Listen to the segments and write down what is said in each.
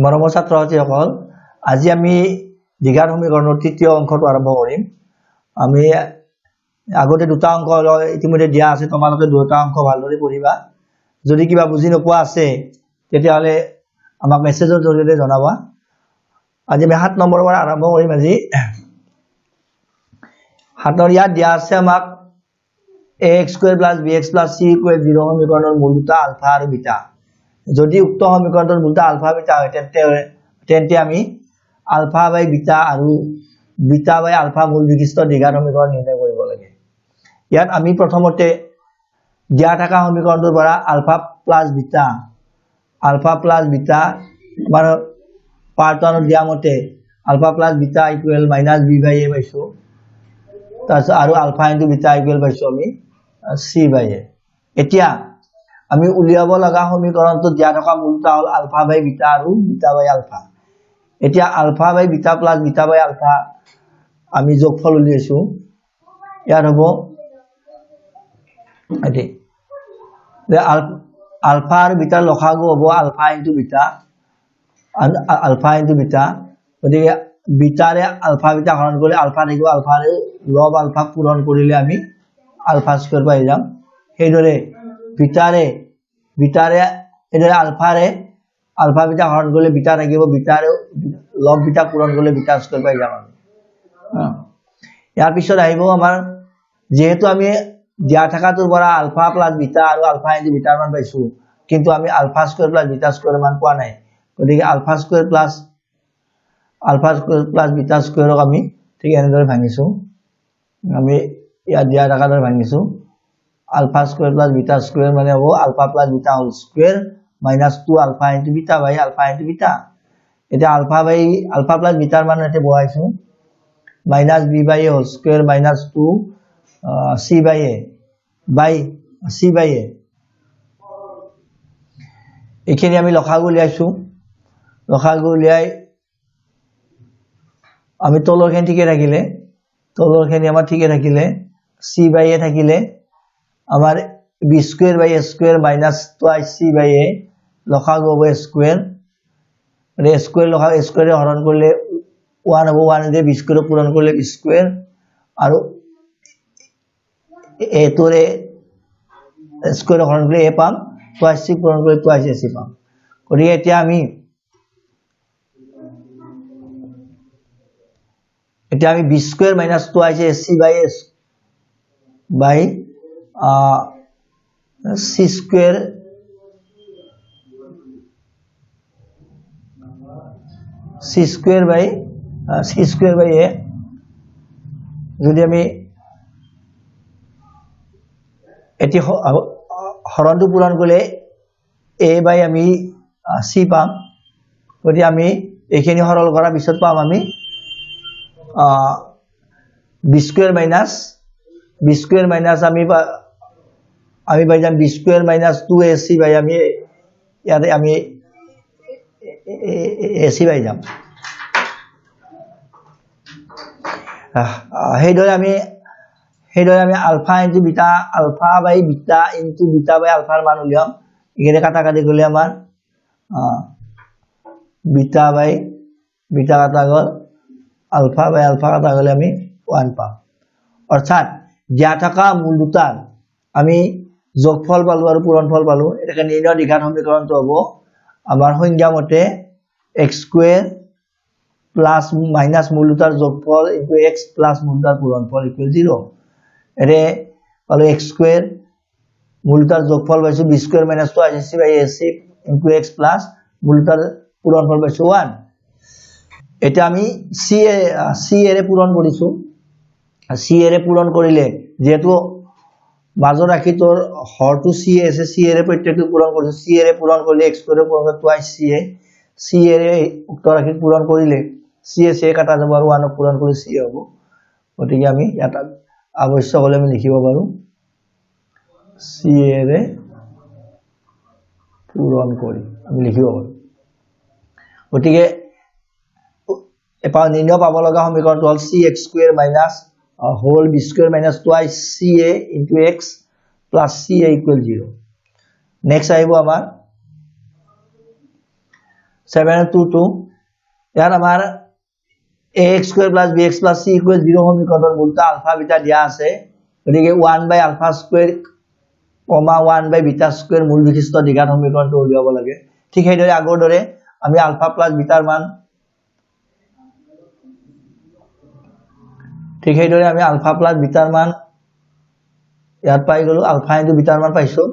মৰমৰ ছাত্ৰ ছাত্ৰীসকল আজি আমি দ্বিঘাত সমীকৰণৰ তৃতীয় অংকটো আৰম্ভ কৰিম আমি আগতে দুটা অংক ইতিমধ্যে দিয়া আছে তোমালোকে দুটা অংক ভালদৰে পঢ়িবা যদি কিবা বুজি নোপোৱা আছে তেতিয়াহলে আমাক মেছেজৰ জৰিয়তে জনাবা আজি আমি 7 নম্বৰৰ পৰা আৰম্ভ কৰিম আজি 7 ইয়াত দিয়া আছে আমাক ax² + bx + c = 0 সমীকৰণৰ মূল দুটা আলফা আৰু বিটা যদি উক্ত সমীকৰণৰ মূলটা আলফা বিটা হয় তেন্তে আমি আলফা বাই বিটা আৰু বিটা বাই আলফা মূল বিশিষ্ট দ্বিঘাত সমীকৰণ নিৰ্ণয় কৰিব লাগে ইয়াত আমি প্ৰথমতে দিয়া থকা সমীকৰণটোৰ পৰা আলফা প্লাস বিটা মানে পাৰ্টনৰ দিয়া মতে ULFA plus beta equal -b/a পাইছো তাৰপিছত আৰু আলফা * বিটা ইকুৱেল পাইছো আমি c/a এতিয়া আমি উলিয়াব লগা সমীকৰণটো দিয়া থকা মূলটা হল আলফা বাই বিটা আৰু বিটা বাই আলফা এতিয়া আলফা বাই beta plus beta by ULFA আমি যোগফল উলিয়াইছো ইয়াত হ'ব এটি আলফা আৰু বিটাৰ লসাগু হ'ব আলফা * বিটা গতিকে বিটাৰে আলফা বিটা হৰণ কৰিলে আলফা থাকিব আলফাৰে লব আলফা পূৰণ কৰিলে আমি আলফা স্কয়াৰ পাই যাম সেইদৰে বিটাৰে আলফাৰে আলফা বিটা হৰণ কৰিলে বিটা থাকিব বিটাৰে লব বিটা পূৰণ কৰিলে বিটা স্কয়াৰ পাই যাম আমি ইয়াৰ পিছত আহিব আমাৰ যেহেতু আমি দিয়া থাকাটোৰ পৰা আলফা প্লাস বিটা আৰু আলফা * বিটাৰ মান পাইছো কিন্তু আমি alpha square plus beta square মান পোৱা নাই গতিকে আলফা স্কয়াৰ প্লাস বিটা স্কয়াৰক আমি ঠিক এনেদৰে ভাঙিছো আমি ইয়াত দিয়া থাকাটোৰ ভাঙিছো alpha square plus beta square মানে হ'ব alpha plus beta whole square - 2 alpha * beta by alpha * beta এটা আলফা প্লাস বিটাৰ মান এতে বহাইছো -b/a হোল স্কয়াৰ - 2 c/a বাই c/a এখানে আমি লসাগু উলিয়াইছো লসাগু উলিয়াই আমি তলৰখিনি ঠিকে থাকিলে আমাৰ ঠিকে থাকিলে c/a থাকিলে আমাৰ b² - a² - 2 c/a লসাগু হ'ব স্কয়াৰ স্কয়াৰ লসাগু স্কয়াৰে হৰণ কৰিলে 1 হ'ব 1 দিয়ে b² পূৰণ কৰিলে b² আৰু এটোৰে স্কয়াৰ হৰণ কৰিলে a পাম 2c পূৰণ কৰিলে 2ac পাম গতিকে এতিয়া আমি b² - 2ac by c² by a যদি আমি এটি হৰণটো পূৰণ কৰিলে a বাই আমি c পাম গতি আমি এইখিনি সৰল কৰাৰ পিছত পাম আমি b² আমি পাই যাম b² - 2ac বাই আমি ইয়াতে আমি ac পাই যাম সেইদৰে আমি আলফা * বিটা আলফা বাই বিটা * বিটা বাই আলফাৰ মান উলিয়াম এখানে কাটাকাটি কৰিলে আমাৰ বিটা বাই বিটা কাটা গ'ল আলফা বাই আলফা কাটা গ'লে আমি 1 পাম অৰ্থাৎ দিয়া থকা মূল দুটাৰ আমি যোগফল পালো আৰু পূৰণফল পালো এটাকে নিৰ্ণয় দ্বিঘাত সমীকৰণটো হ'ব আমাৰ সংজ্ঞা মতে x² প্লাস মাইনাস মূল দুটাৰ যোগফল * x প্লাস মূল দুটাৰ পূৰণফল = 0 এৰে পালো x² মূল দুটাৰ যোগফল পাইছো b² - 2ac/ac * x প্লাস মূল দুটাৰ পূৰণফল পাইছো 1 এটা আমি c এৰে পূৰণ কৰিছো c এৰে পূৰণ কৰিলে যেহেতু মাজৰ ৰাশিটোৰ হৰটো c আছে c এৰে প্ৰত্যেকটো পূৰণ কৰিছো c এৰে পূৰণ কৰিলে x² পূৰণ কৰিলে 2ca c এৰে উক্ত ৰাশি পূৰণ কৰিলে c কাটা যাব আৰু 1 পূৰণ কৰিলে c হ'ব গতিকে আমি এটা আৱশ্যক হলে আমি লিখিব পাৰো c এৰে পূৰণ কৰি আমি লিখিব পাৰো গতিকে এপাও নিৰ্ণয় পাব লগা সমীকৰণটো হল cx² - whole b² - 2ca * x plus ca = 0 next আহিব আমাৰ 7 2 2 ইয়াত আমাৰ ax square plus bx plus c equals 0 সমীকৰণৰ মূলতা আলফা বিটা দিয়া আছে গতিকে 1 by alpha square 1 by beta square মূল বিশিষ্ট দ্বিঘাত সমীকৰণটো উলিয়াব লাগে ঠিক সেইদৰে আগৰ দৰে আমি আলফা প্লাস বিটাৰ মান ঠিক সেইদৰে আমি আলফা প্লাস বিটাৰ মান ইয়াত পাই গলো আলফা ইনটু বিটাৰ মান পাইছো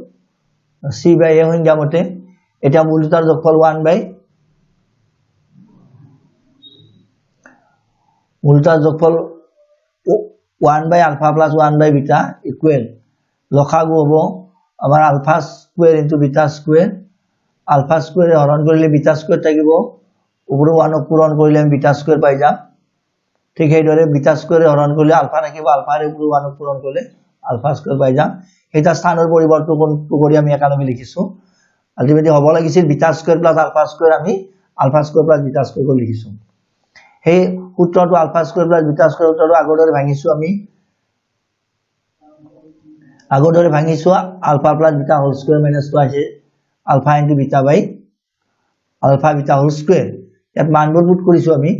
c by a সংজ্ঞা মতে এটা মূল দুটাৰ যোগফল 1 by মূল দুটাৰ যোগফল 1 by alpha plus 1 by beta equal লসাগু হ'ব আমাৰ alpha square into beta square alpha square হৰণ কৰিলে beta square থাকিব ওপৰৰ 1 পূৰণ কৰিলে আমি beta square পাই যাম ঠিক সেইদৰে beta square হৰণ কৰিলে alpha থাকিব alpha ৰ ওপৰৰ 1 পূৰণ কৰিলে alpha square পাই যাম এটা স্থানৰ পৰিৱৰ্তন কৰি আমি একানমে লিখিছো আলটিমেটলি হ'ব লাগিছিল beta square plus alpha square আমি alpha square plus beta square কৰি লিখিছো हे সূত্ৰটো alpha square plus beta square সূত্ৰটো আগৰদৰে ভাঙিছো আমি আগৰদৰে ভাঙিছো alpha plus beta whole square minus 2 আছে alpha into beta by alpha beta whole square ইয়াত মানবোৰ পুট কৰিছো আমি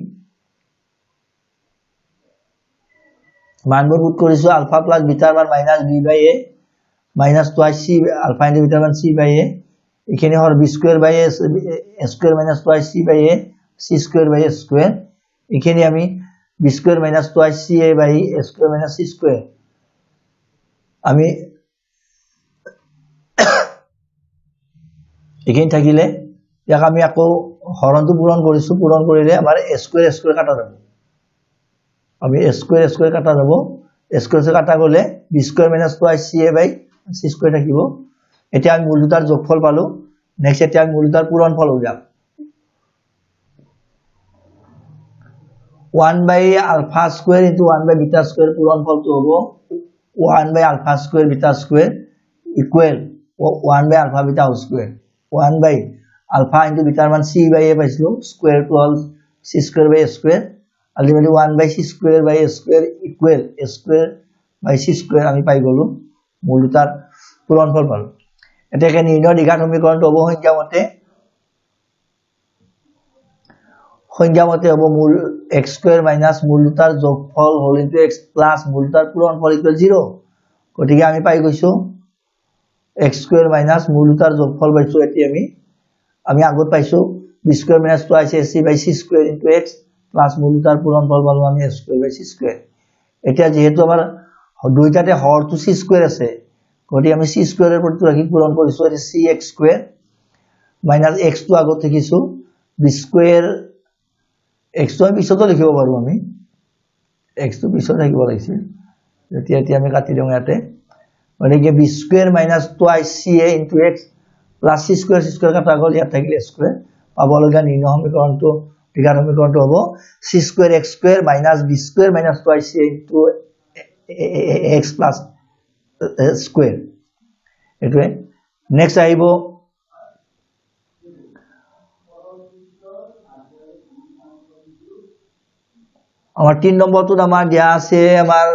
মানবোৰ পুট কৰিছো আলফা প্লাস বিটাৰ মান minus b by a minus 2c alpha into বিটাৰ মান c বাই a এখানে হর b square by a square minus 2c by a c square by a square এখানে আমি b square minus 2ca by a square minus c square আমি এখানে থাকিলে ইয়াক আমি আকৌ হৰণটো পূৰণ কৰিছো পূৰণ কৰিলে আমাৰ a স্কয়ার স্কয়ার কাটা যাব আমি a স্কয়ার স্কয়ার কাটা যাব a স্কয়ার কাটা গলে b স্কয়ার মাইনাস 2ca বাই c স্কয়ার থাকিব এতিয়া আমি মূল দুটাৰ যোগফল পালো নেক্সট এতিয়া আমি মূল দুটাৰ পূৰণফল উলিয়াম 1 by alpha square into 1 by beta square পূৰণফল তো হ'ব 1 by alpha square beta square equal 1 by alpha beta whole square 1 by alpha into beta মান c by a পাইছো square to all c square by a square ultimately 1 by c square by a square equal a square by c square আমি পাই গলো মূল দুটাৰ পূৰণফল পালো এটাকে নিৰ্ণয় দ্বিঘাত সমীকৰণটো হ'ব সংখ্যা মতে হ'ব মূল x স্কয়াৰ মাইনাস মূল দুটাৰ যোগফল হোল ইনটু x প্লাস মূল দুটাৰ পূৰণফল ইকুৱেল 0 গতিকে আমি পাই গৈছো x স্কয়াৰ মাইনাস মূল দুটাৰ যোগফল পাইছো এটি আমি আগত পাইছো b square minus 2ac by c square into x plus মূল দুটাৰ পূৰণফল পালো আমি a square by c square এতিয়া যেহেতু আমাৰ দুইটাতে হৰটো c স্কয়াৰ আছে গতিকে আমি c স্কয়াৰেৰ প্ৰতিটো ৰাখি পূৰণ কৰিছো এটি cx স্কয়াৰ মাইনাস x টো আগত লিখিছো b স্কয়াৰ x তো আমি পিছতো লিখিব পাৰো আমি x তো পিছত লিখিব লাগিছিল এতিয়া আমি কাটি দিওঁ ইয়াতে মানে কি b square minus 2ca into x plus c square কাটা গল ইয়াত থাকিলে স্কয়ার পাবলগা নিৰ্ণয় সমীকৰণটো দ্বিঘাত সমীকৰণটো হ'ব c square x square minus b square minus 2ca into x plus square এটোৱে নেক্সট আহিব আমাৰ 3 নম্বৰটো আমাৰ দিয়া আছে আমাৰ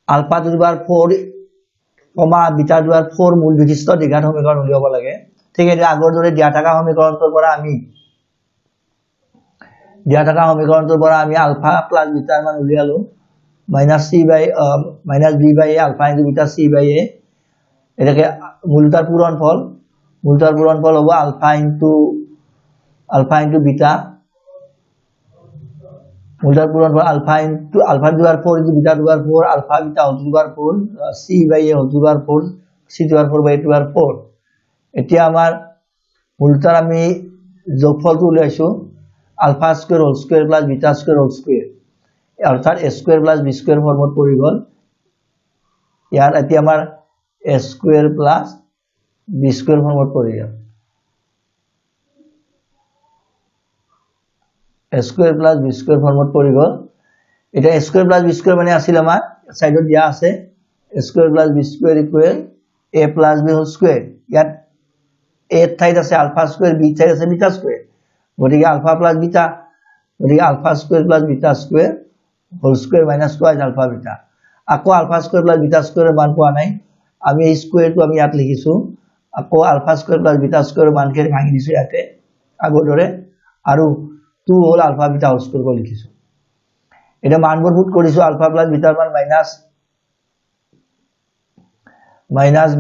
alpha to the power 4 beta to the power 4 মূল বিশিষ্ট দ্বিঘাত সমীকৰণ উলিয়াব লাগে ঠিক আছে আগৰ দৰে দিয়া থকা সমীকৰণটোৰ পৰা আমি আলফা প্লাস বিটাৰ মান উলিয়ালো minus c by minus b by alpha into beta c by a এটাকে মূল দুটাৰ পূৰণফল হ'ব আলফা ইনটু বিটা মূলটার পূরণফল alpha into alpha to the power 4 into beta to the power 4 alpha beta whole to the power 4 c by a whole to the power 4 c to the power 4 by a to the power 4 এতিয়া আমাৰ মূলটাৰ আমি যোগফলটো উলিয়াইছো alpha square whole square plus beta square whole square অৰ্থাৎ a square plus b square ফৰ্মত পৰি গল ইয়াৰ এতিয়া আমাৰ a square plus b square ফৰ্মত পৰি গল a square plus b square ফৰ্মত পৰি গল এটা a square plus b square মানে আছিল আমাৰ সাইডত দিয়া আছে a square plus b square equal a plus b whole square ইয়াত a ঠাইত আছে আলফা স্কয়ার b ঠাইত আছে বিটা স্কয়ার গতিকে আলফা প্লাস বিটা গতিকে alpha square plus beta square whole square minus 2 alpha beta আকৌ আলফা স্কয়ার প্লাস বিটা স্কয়ারের মান পোৱা নাই আমি এই স্কয়াৰটো আমি ইয়াত লিখিছো আকৌ আলফা স্কয়াৰ প্লাস বিটা স্কয়াৰেৰ মানকে ভাঙি দিছো ইয়াতে আগৰ দৰে আৰু 2 হ'ল আলফা বিটা হোল স্কয়াৰ কৰি লিখিছো এটা মানবোৰ পুট কৰিছো আলফা প্লাস বিটাৰ মান minus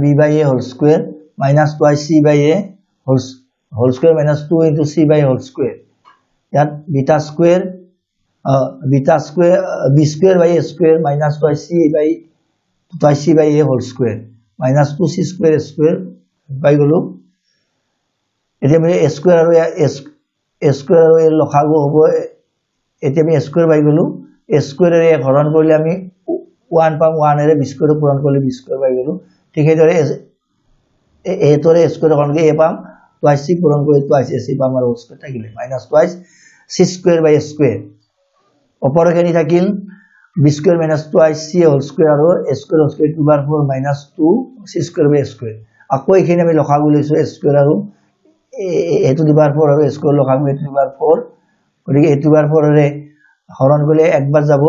b by a whole square minus twice c by a whole square minus 2 into c by whole square ইয়াত beta square b square by a square minus twice c by a whole square minus 2c square by গলো এতিয়া আমি a square আৰু a square আৰু এর লসাগু হ'ব এতিয়া আমি a square by গলো a square এর হরণ কৰিলে আমি 1 পাম 1 এৰ b square পূৰণ কৰিলে b square by গলো ঠিক আছে a তোৰে a square হৰণ কৰি a পাম twice c পূৰণ কৰি twice ac পাম আৰু square থাকিলে minus twice c square by a square অপৰখানি থাকিল b square minus twice c whole square আৰু a square whole square 2 bar 4 minus 2 c square by a square আকৌ এখানে আমি লসাগু লৈছো a square আৰু a to the power 4 আৰু a square লসাগু a to the power 4 গতিকে a to the power 4 ৰে হৰণ কৰিলে একবাৰ যাব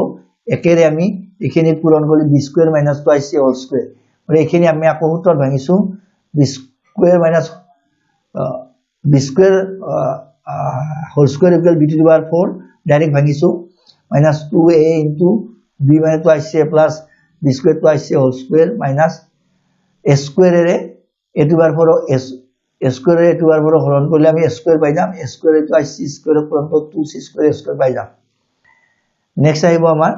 একেৰে আমি এখানে পূৰণ কৰি b square minus twice c whole square আৰু এখানে আমি আকৌ সূত্ৰত ভাঙিছো b square minus b square whole square equal b to the power 4 direct ভাঙিছো minus 2a into b minus twice c plus b square twice c whole square minus a square এর a to the power 4 a square এর a to the power 4 হরণ করলে আমি a square পাই যাম a square twice c square পূরণ করে 2c square a square পাই যাম নেক্সট আহিব আমাৰ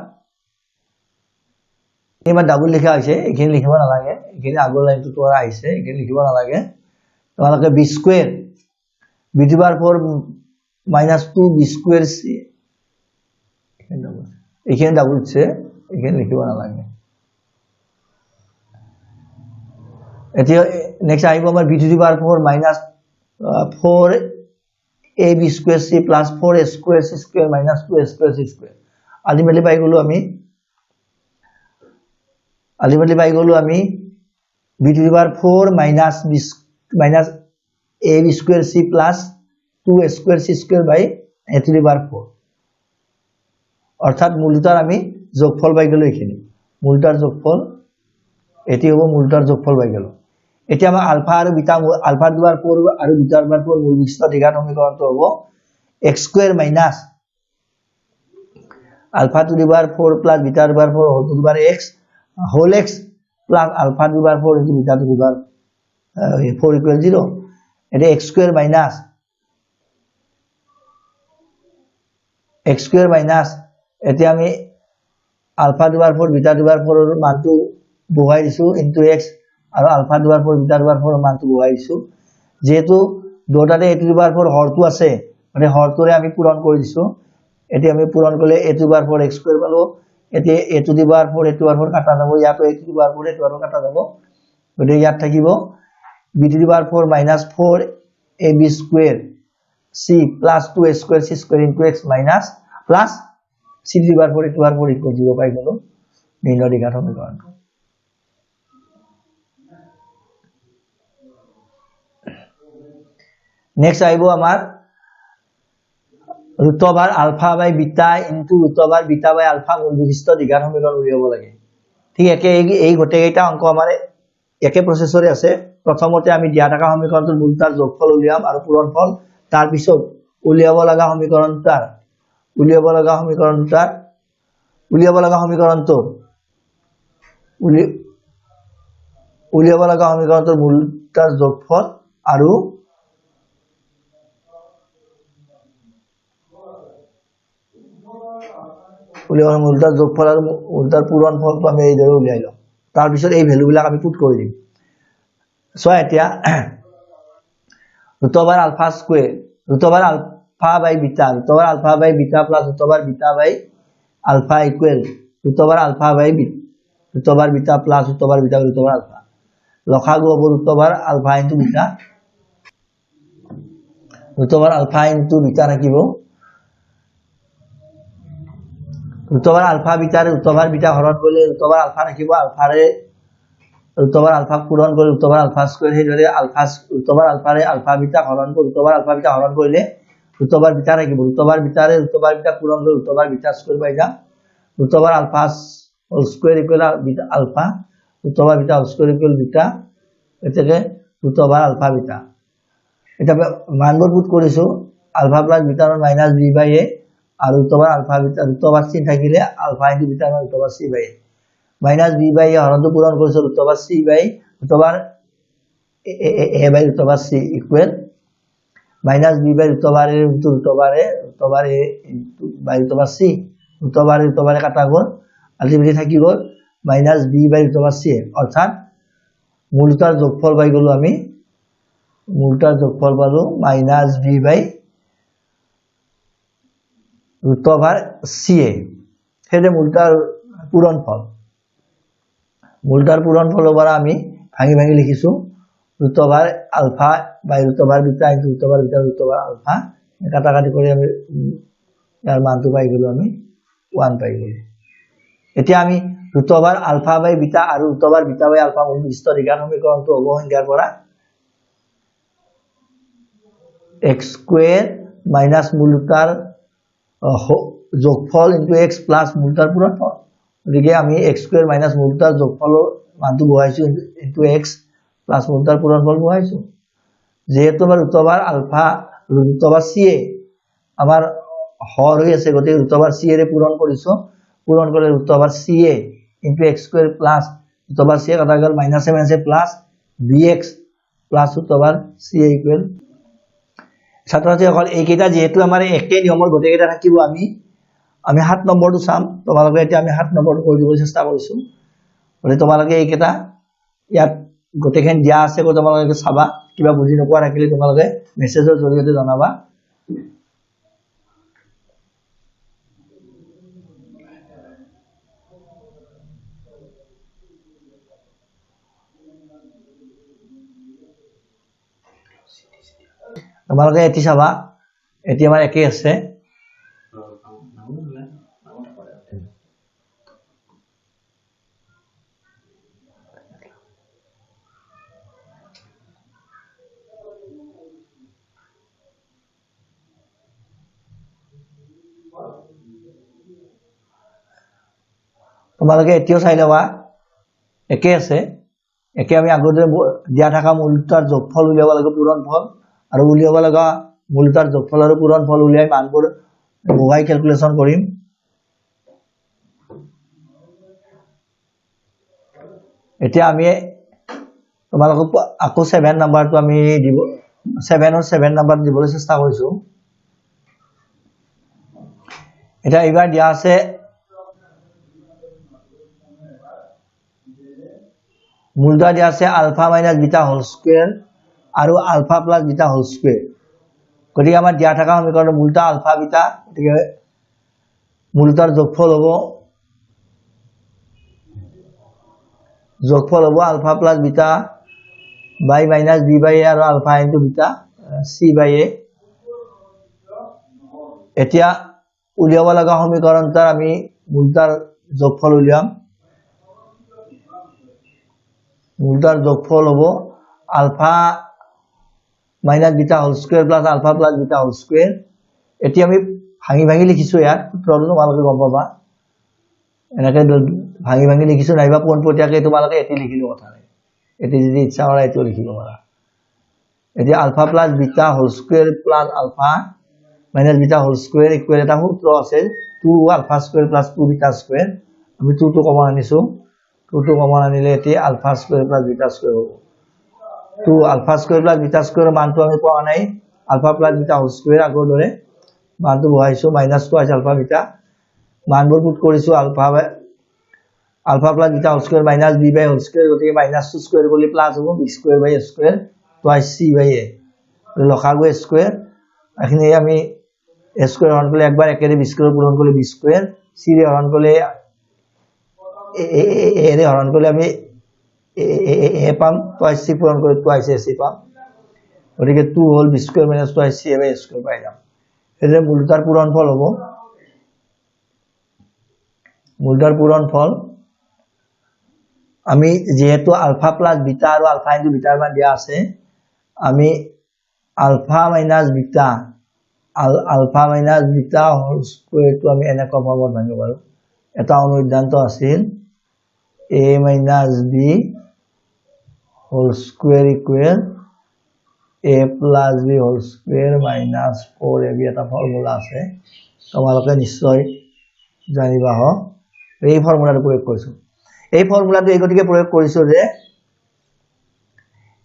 এবাৰ ডাবল লিখা হৈছে এখানে লিখিব নালাগে এখানে আগৰ লাইনটো তোৰ আহিছে এখানে লিখিব নালাগে তোমালোকে b square b to the power 4 minus 2b square c এখানে ডাবল আছে এখানে লিখিব নালাগে এতিয়া নেক্সট আহিব আমাৰ b to the power 4 minus 4ab square c plus 4a square c square minus 2a square c square ultimately পাই গলো আমি b to the power 4 minus ab square c plus 2a square c square by a to the power 4 অর্থাৎ মূলটার আমি যোগফল পাই গলো এখানে মূলটার যোগফল এটি হবে মূলটার যোগফল পাই গলো এতিয়া আমাৰ আলফা আৰু বিটা আলফা দুৱাৰ 4 আৰু বিটা দুৱাৰ 4 মূল বিশিষ্ট দ্বিঘাত সমীকৰণটো হ'ব x square minus alpha to the power 4 plus beta to the power 4 whole to the power x whole x plus alpha to the power 4 into beta to the power 4 equal 0 এটা x square minus এতিয়া আমি alpha to the power 4 beta to the power 4 এর মানটো বহাই দিছো into x আৰু alpha to the power 4 beta to the power 4 এর মানটো বহাই দিছো যেহেতু দুটাতে a to the power 4 হৰটো আছে মানে হৰটোৰে আমি পূৰণ কৰি দিছো এটি আমি পূরণ করলে a to the power 4 x square পালো এটি a to the power 4 a to the power 4 কাটা যাব ইয়াতো a to the power 4 a to the power 4 কাটা যাব গতিকে ইয়াত থাকিব b to the power 4 minus 4 ab square c plus 2a square c square into x minus plus c to the power 4 a to the power 4 equal 0 পাই গলো নির্ণয় দ্বিঘাত সমীকরণটো next আইব আমাৰ root over alpha by beta into root over beta by alpha মূল বিশিষ্ট দ্বিঘাত সমীকরণ উলিয়াব লাগে ঠিক একে এই গোটেইটা অঙ্ক আমাৰ একে প্ৰসেসৰে আছে প্ৰথমতে আমি দিয়া থকা সমীকৰণটোৰ মূলটাৰ যোগফল উলিয়াম আৰু পূৰণফল তাৰ পিছত উলিয়াব লগা সমীকৰণটোৰ মূলটাৰ যোগফল আৰু উলিয়াব মূলটাৰ যোগফল আৰু মূলটাৰ পূৰণফলটো আমি এই দৰে উলিয়াই লম তাৰ পিছত এই ভ্যালুবিলাক আমি পুট কৰি দিম সো এতিয়া root over alpha square root over alpha by beta root over alpha by beta plus root over beta by alpha equal root over alpha by beta root over beta plus root over beta root over alpha লসাগু হ'ব root over alpha into beta root over alpha into beta ৰাখিব root over alpha beta root over beta হৰণ কৰিলে root over alpha ৰাখিব alpha-ৰে root over alpha পূৰণ কৰি root over alpha square হেৰে alpha root over alpha-ৰে alpha beta হৰণ কৰি root over alpha beta হৰণ কৰিলে root over beta ৰাখিব root over beta-ৰে root over beta পূৰণ কৰি root over beta square পাই যাম root over alpha whole square equal beta alpha root over beta whole square equal beta এটাকে root over alpha beta এটা মানবোৰ put কৰিছো alpha plus beta মান minus B by A আর root over alpha beta root over C থাকিলে alpha into beta মান root over C by A minus B by A হরণটো পূরণ কৰিছো root over C by root over A by root over C equal minus B by root over A into root over A into by root over C root over A কাটা গ'ল ultimately থাকি গ'ল minus B by root over C অর্থাৎ মূলটার যোগফল পাই গ'লো আমি মূলটার যোগফল পালো minus B by root over C A সেটা মূলটার পূরণফল পৰা আমি ভাঙি ভাঙি লিখিছো root over alpha by root over beta into root over beta root over alpha কাটাকাটি কৰি আমি ইয়াৰ মানটো পাই গ'লো আমি 1 পাই গ'লো এতিয়া আমি রুট ওভার আলফা বাই বিটা আৰু root over beta by ULFA মূল বিস্তাৰ জ্ঞান সমীকৰণটো হ'ব সংখ্যাৰ পৰা x স্কয়াৰ মাইনাস মূলটাৰ যোগফল ইনটু x প্লাস মূলটাৰ পূৰণফল গতিকে আমি x স্কয়াৰ মাইনাস মূলটাৰ যোগফলৰ মানটো বহাইছো ইনটু x প্লাস মূলটাৰ পূৰণফল বহাইছো যেহেতু আমাৰ root over alpha root over C A আমাৰ হৰ হৈ আছে গতিকে ৰুট ওভাৰ সি এ ৰে পূৰণ কৰিছো পূরণ করলে root over C A into x square plus root over C A কাটা গ'ল minus A plus bx plus root over C A equal ছাত্রছাত্রীসকল এইকেইটা যেহেতু আমাৰ একে নিয়মৰ গোটেইকেইটা থাকিব আমি 7 নম্বৰটো চাম তোমালোকে এতিয়া আমি 7 নম্বৰটো কৰি দিবলৈ চেষ্টা কৰিছো গতিকে তোমালোকে এইকেইটা ইয়াত গোটেইখন দিয়া আছে তোমালোকে চাবা কিবা বুজি নোপোৱা থাকিলে তোমালোকে মেছেজৰ জৰিয়তে জনাবা তোমালোকে এটি চাবা এটি আমাৰ একে আছে তোমালোকে এটিও চাই লবা একে আছে একে আমি আগতে দিয়া থাকা মূলটাৰ যোগফল উলিয়াব লাগে পূৰণফল আৰু উলিয়াব লগা মূলটাৰ যোগফল আৰু পূৰণফল উলিয়াই মানবোৰ বহাই ক্যালকুলেশন কৰিম এতিয়া আমি তোমালোকক আকৌ 7 নাম্বাৰটো আমি দিব 7 নাম্বাৰ দিবলৈ চেষ্টা কৰিছো এটা এইবাৰ দিয়া আছে মূলটা দিয়া আছে alpha minus beta whole square আৰু alpha plus beta whole square গতিকে আমাৰ দিয়া থাকা সমীকৰণৰ মূলটা আলফা বিটা গতিকে মূলটাৰ যোগফল হ'ব alpha plus beta by minus B by এ আৰু ULFA into beta C by এ এতিয়া উলিয়াব লগা সমীকৰণটাৰ আমি মূলটাৰ যোগফল উলিয়াম মূলটার যোগফল হবো alpha minus beta whole square plus alpha plus beta whole square এটি আমি ভাঙি ভাঙি লিখিছো ইয়াত সূত্ৰটো তোমালোকে গম পাবা এনেকে ভাঙি ভাঙি লিখিছো নাইবা পোনপটীয়াকৈ তোমালোকে এটি লিখিলো কথা নাই এটি যদি ইচ্ছা কৰা এটো লিখিব পাৰা এটি alpha plus beta whole square plus alpha minus beta whole square equal এটা সূত্র আছে 2 alpha square plus 2 beta square আমি 2 টো কমন আনিছো 2 টো কমন আনিলে এটি alpha square plus beta square হ'ব 2 alpha square plus beta square মানটো আমি পোৱা নাই alpha plus beta whole square আগৰ দৰে মানটো বহাইছো -2 আছে আলফা বিটা মানবোৰ পুট কৰিছো alpha plus beta whole square minus B by whole square গতিকে -2 স্কয়ার করলে প্লাস হ'ব B square by square twice C by A লখাগু স্কয়ার এখানে আমি স্কয়ার হরণ করলে একবার একেরে বি স্কয়ার পূরণ করলে বি স্কয়ার সি রে হরণ করলে এ রে হরণ করলে আমি এ পাম টুৱাইস সি পূৰণ কৰে টুৱাইস এ সি পাম গতিকে 2 whole B square minus twice C by square পাই যাম এর মূলটার পূরণফল হ'ব মূলটার পূরণফল আমি যেহেতু আলফা প্লাস বিটা আর আলফা ইনটু বিটার মান দিয়া আছে আমি alpha minus beta whole square তো আমি এনেকুৱা ফৰ্মত ভাঙিব পাৰো এটা অনুসিদ্ধান্ত আছিল a minus b whole square equal a plus b whole square minus 4ab এটা ফর্মুলা আছে তোমালোকে নিশ্চয় জানিবা হ এই ফর্মুলাটো প্রয়োগ কৰিছো এই ফৰ্মুলাটো এই গতিকে প্ৰয়োগ কৰিছো যে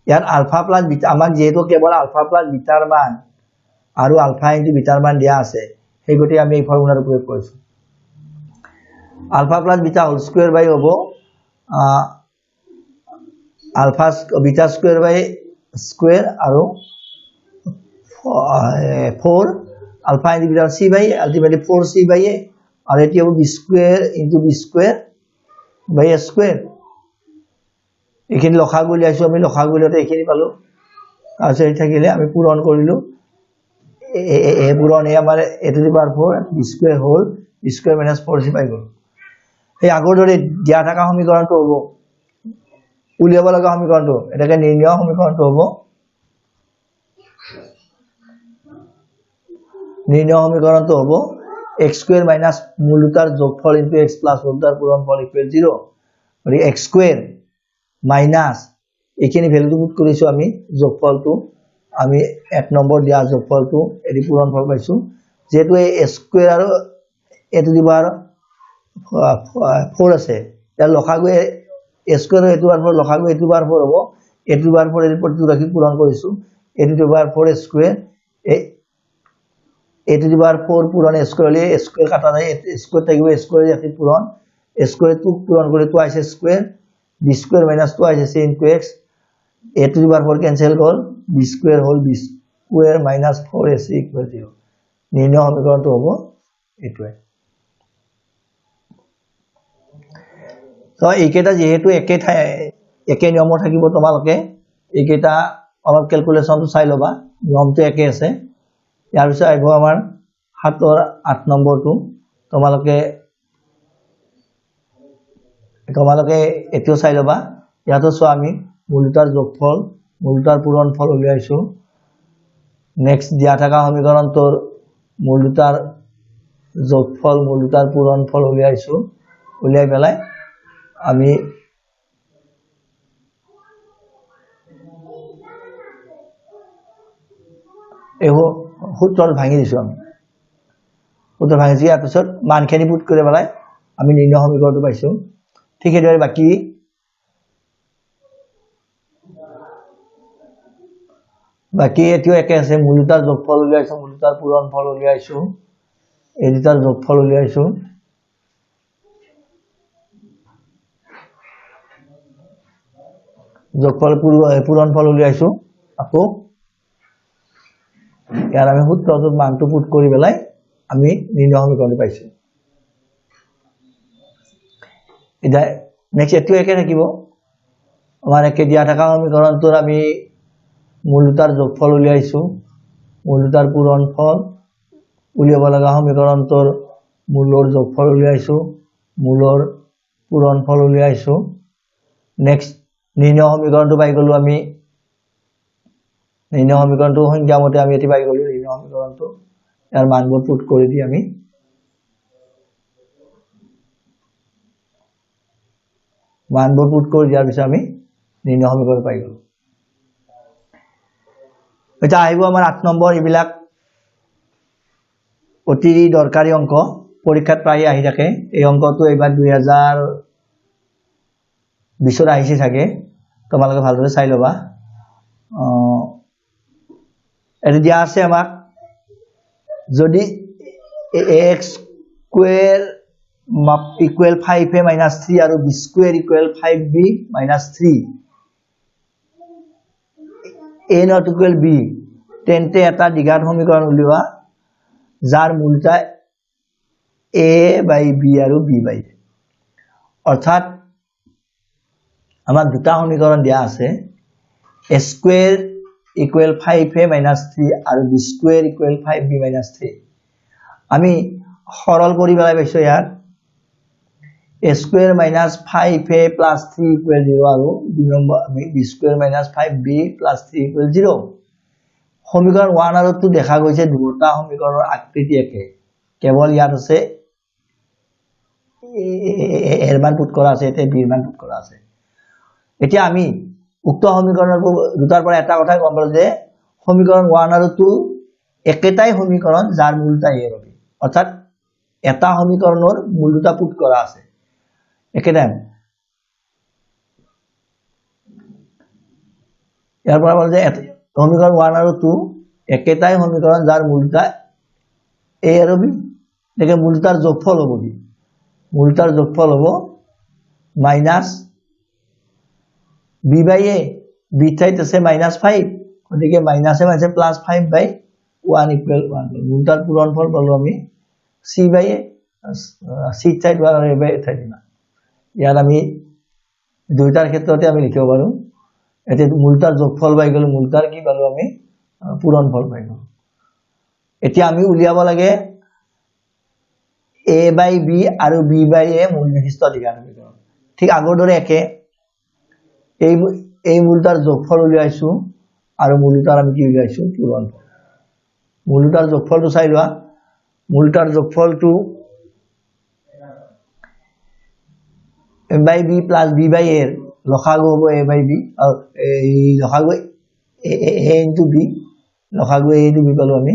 ইয়াত আলফা প্লাস বিটা আমাক যেহেতু কেবল আলফা প্লাস বিটাৰ মান আৰু আলফা ইনটু বিটাৰ মান দিয়া আছে সেই গতিকে আমি এই ফৰ্মুলাটো প্ৰয়োগ কৰিছো alpha plus beta whole square by হ'ব alpha beta square by square আৰু 4 alpha into beta c by ultimately 4c by a और एटी अब b square into b square by a square এখিনি লখাগু লিয়াইছো আমি লখাগু লিয়াতে এখিনি পালো আছে এই থাকিলে আমি পূরণ কৰিলো এ পূৰণ এ আমাৰ a to the power 4 b square whole b square minus 4c পাই গল এই আগৰ দৰে দিয়া থকা সমীকৰণটো হ'ব উলিয়াব লগা সমীকৰণটো এটাকে নিৰ্ণয় সমীকৰণটো হ'ব নিৰ্ণয় সমীকৰণটো হ'ব x স্কয়াৰ মাইনাস মূল দুটাৰ যোগফল ইনটু x প্লাস মূল দুটাৰ পূৰণফল ইকুৱেল 0 আৰু x স্কয়াৰ মাইনাস এখিনি ভ্যালুটো পুট কৰিছো আমি যোগফলটো আমি 1 নম্বৰ দিয়া যোগফলটো এৰি পূৰণফল পাইছো যেটো a স্কয়াৰ আৰু a টু দি পাৱাৰ 4 আছে ইয়াৰ লসাগু a স্কয়াৰ আৰু a টু দি পাৱাৰ 4 লসাগু a টু দি পাৱাৰ 4 হ'ব a টু দি পাৱাৰ 4 এৰ প্ৰতিটো ৰাখি পূৰণ কৰিছো a to the power 4 square a to the power 4 পূরণ স্কয়ার হলে স্কয়ার কাটা যায় স্কয়ার থাকবে স্কয়ার যাতে পূরণ স্কয়ার টু পূরণ করে twice square b square minus twice c into x a to the power 4 cancel হল b square whole b square minus 4ac equal 0 নির্ণয় সমীকরণটো হ'ব এটোৱে তো এইকেইটা যেহেতু একে নিয়মৰ থাকিব তোমালোকে এইকেইটা অলপ ক্যালকুলেশনটো চাই লবা নিয়মটো একে আছে ইয়াৰ পিছত আহিব আমাৰ 7 ৰ 8 নম্বৰটো তোমালোকে এটিও চাই লবা ইয়াতো চোৱা আমি মূল দুটাৰ যোগফল মূল দুটাৰ পূৰণফল উলিয়াইছো নেক্সট দিয়া থকা সমীকৰণটোৰ মূল দুটাৰ যোগফল মূল দুটাৰ পূৰণফল উলিয়াইছো উলিয়াই পেলাই আমি এহো সূত্ৰৰ ভাঙি দিছো আমি সূত্ৰ ভাঙি দিয়াৰ পিছত মানখিনি পুট কৰি পেলাই আমি নিৰ্ণয় সমীকৰণটো পাইছো ঠিক এদৰে বাকি এটিও একে আছে মূল দুটাৰ যোগফল উলিয়াইছো মূল দুটাৰ পূৰণফল উলিয়াইছো এই দুটাৰ যোগফল উলিয়াইছো যোগফল পূৰণফল উলিয়াইছো আকৌ ইয়াৰ আমি সূত্ৰটোৰ মানটো পুট কৰি পেলাই আমি নিৰ্ণয় সমীকৰণটো পাইছো এটা নেক্সট এটো একে থাকিব আমাৰ একে দিয়া থকা সমীকৰণটোৰ আমি মূল দুটাৰ যোগফল উলিয়াইছো মূল দুটাৰ পূৰণফল উলিয়াব লগা সমীকৰণটোৰ মূলৰ যোগফল উলিয়াইছো মূলৰ পূৰণফল উলিয়াইছো নেক্সট নিৰ্ণয় সমীকৰণটো পাই গলো আমি নিৰ্ণয় সমীকৰণটো সংখ্যা মতে আমি এটি পাই গলো নিৰ্ণয় সমীকৰণটো ইয়াৰ মানবোৰ পুট কৰি দি আমি মানবোৰ পুট কৰি দিয়াৰ পিছত আমি নিৰ্ণয় সমীকৰণ পাই গলো এটা আহিব আমাৰ 8 নম্বৰ ইবিলাক অতি দৰকাৰী অংক পৰীক্ষাত প্ৰায় আহি থাকে এই অংকটো এবাৰ 2020 ৰ আহিছে থাকে তোমালোকে ভালদৰে চাই লবা এটা দিয়া আছে আমাক যদি x square equal 5a minus 3 আৰু b square equal 5b minus 3 a not equal b তেন্তে এটা দ্বিঘাত সমীকৰণ উলিওৱা যাৰ মূলটা a by b আৰু b by a অৰ্থাৎ আমাৰ দুটা সমীকৰণ দিয়া আছে a square equal 5a minus 3 আৰু b square equal 5b minus 3 আমি সৰল কৰি পেলাই পাইছো ইয়াত a square minus 5a plus 3 equal 0 আৰু দুই নম্বৰ আমি b square minus 5b plus 3 equal 0 সমীকৰণ 1 আৰু 2 দেখা গৈছে দুটা সমীকৰণৰ আকৃতি একে কেৱল ইয়াত আছে এৰ মান পুট কৰা আছে এতে b ৰ মান পুট কৰা আছে এতিয়া আমি উক্ত সমীকৰণৰ দুটাৰ পৰা এটা কথা গম পালো যে সমীকৰণ 1 আৰু 2 একেটাই সমীকৰণ যাৰ মূলতা a আৰু b অৰ্থাৎ এটা সমীকৰণৰ মূল দুটা পুট কৰা আছে একেটাই ইয়াৰ পৰা বলে যে সমীকৰণ 1 আৰু 2 একেটাই সমীকৰণ যাৰ মূলতা a আৰু b দেখে মূলতাৰ যোগফল হ'ব কি মূলতাৰ যোগফল হ'ব minus b by a b ঠাইত আছে -5 গতিকে মাইনাসে মাইনাসে +5/1 = 1 মূলতাৰ পূৰণফল পালো আমি c by a c ঠাইত 1 আৰু a by a ঠাইত না ইয়াত আমি দুইটাৰ ক্ষেত্ৰতে আমি লিখিব পাৰো এতে মূলতাৰ যোগফল পাই গলো মূলতাৰ কি পালো আমি পূৰণফল পাই গলো এতিয়া আমি উলিয়াব লাগে a by b আৰু b by a মূল বিশিষ্ট দ্বিঘাত সমীকৰণ ঠিক আগৰ দৰে একে এই মূলতাৰ যোগফল উলিয়াইছো আৰু মূলতাৰ আমি কি উলিয়াইছো পূৰণফল মূলতাৰ যোগফলটো চাই লোৱা মূলতাৰ যোগফলটো a by b plus b by a লসাগু হ'ব a by b আৰু এই লসাগু a into b লসাগু a into b পালো আমি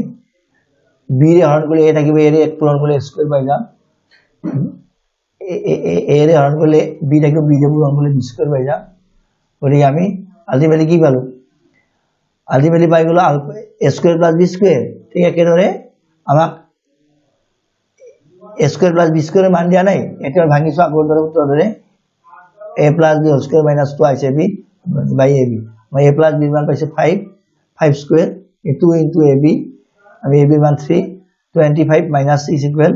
b ৰে হৰণ কৰিলে a থাকিব a ৰে 1 পূৰণ কৰিলে স্কয়াৰ পাই যাম a ৰে হৰণ কৰিলে b থাকিব b ৰে পূৰণ কৰিলে স্কয়াৰ পাই যাম গতিকে আমি আলটিমেটলি কি পালো আলটিমেটলি পাই গলো alpha a square plus b square ঠিক একেদৰে আমাক a square plus b square মান দিয়া নাই এটা ভাঙিছো আগৰ দৰে উত্তৰ দৰে a plus b whole square minus 2ab by ab মই a plus b মান পাইছে 5 square 2 into ab আমি ab মান 3 25 minus 6 equal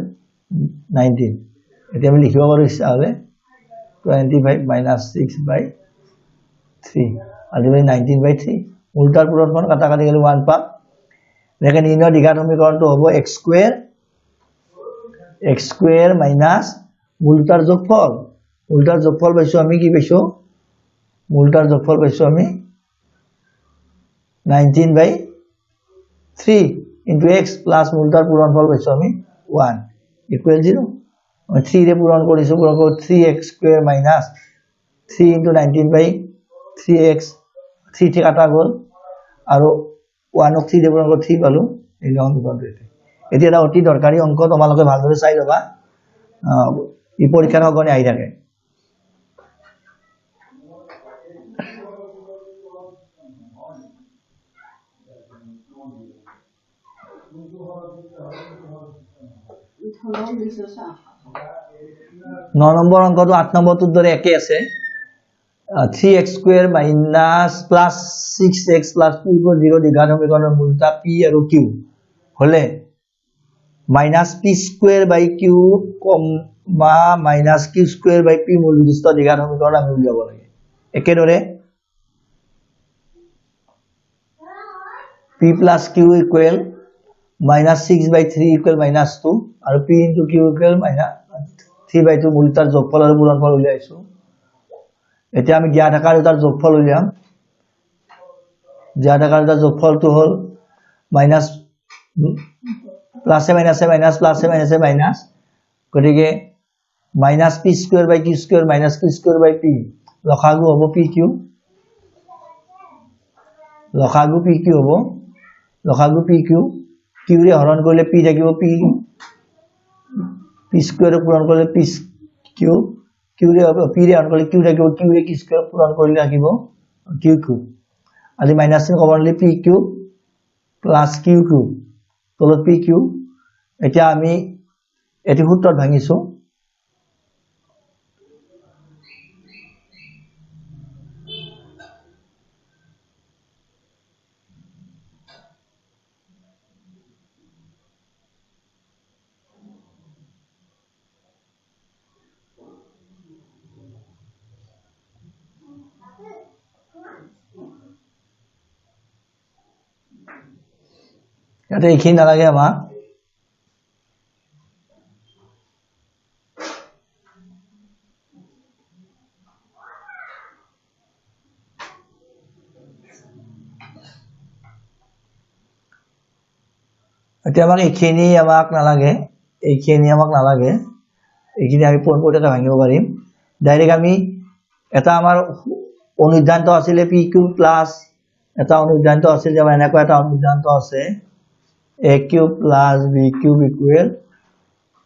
19 এটা আমি লিখিব পাৰো ইচ্ছা হলে 25 minus 6 by 3 আলটিমেটলি 19 by 3 উল্টাৰ পূৰণফল কাটা কাটি গলে 1 পাম দেখেন ইনৰ দ্বিঘাত সমীকৰণটো হ'ব x square minus মূলতাৰ যোগফল মূলতাৰ যোগফল পাইছো আমি কি পাইছো মূলতাৰ যোগফল পাইছো আমি 19 by 3 into x plus মূলতাৰ পূৰণফল পাইছো আমি 1 equal 0 আমি 3 ৰে পূৰণ কৰিছো 3x square minus 3 into 19 by 3x 3 ঠিক কাটা গল আৰু 1 ক 3 ৰে পূৰণ কৰি 3 পালো এই সমীকৰণটো এতিয়া এটা অতি দৰকাৰী অংক তোমালোকে ভালদৰে চাই লবা ই পৰীক্ষাৰ সঘনে আহি থাকে ন নম্বৰ অংকটো 8 নম্বৰটোৰ দৰে একে আছে 3x square minus plus 6x plus 2 = 0 দ্বিঘাত সমীকৰণৰ মূলতা p আৰু q হলে minus p square by q minus q square by p মূল বিশিষ্ট দ্বিঘাত সমীকৰণ আমি উলিয়াব লাগে একেদৰে p plus q equal minus 6 by 3 equal minus 2 আৰু p into q equal minus 3 by 2 মূলতাৰ যোগফল আৰু পূৰণফল উলিয়াইছো এতিয়া আমি জ্ঞাত আকাৰ তাৰ যোগফল উলিয়াম জ্ঞাত আকাৰ তাৰ যোগফলটো হল মাইনাস প্লাসে মাইনাসে মাইনাস প্লাসে মাইনাসে মাইনাস গতিকে minus p square by q square minus q square by p লসাগু হ'ব pq লসাগু pq হ'ব লসাগু pq q ৰে হৰণ কৰিলে p থাকিব p square পূৰণ কৰিলে p q q ৰে হ'ব p ৰে হৰণ কৰিলে q থাকিব q ৰে q square পূৰণ কৰিলে থাকিব q cube আজি মাইনাস চিন কমনলি pq plus qq তলত pq এতিয়া আমি এটি সূত্ৰত ভাঙিছো ইয়াতে এইখিনি নালাগে আমাক এতিয়া আমাক এইখিনি আমাক নালাগে এইখিনি আমি পোনপটীয়াকৈ ভাঙিব পাৰিম ডাইৰেক্ট আমি এটা আমাৰ অনুধ্যান্ত আছিলে pq plus এটা অনুসিদ্ধান্ত আছে যে এনেকুৱা এটা অনুসিদ্ধান্ত আছে a cube plus b cube equal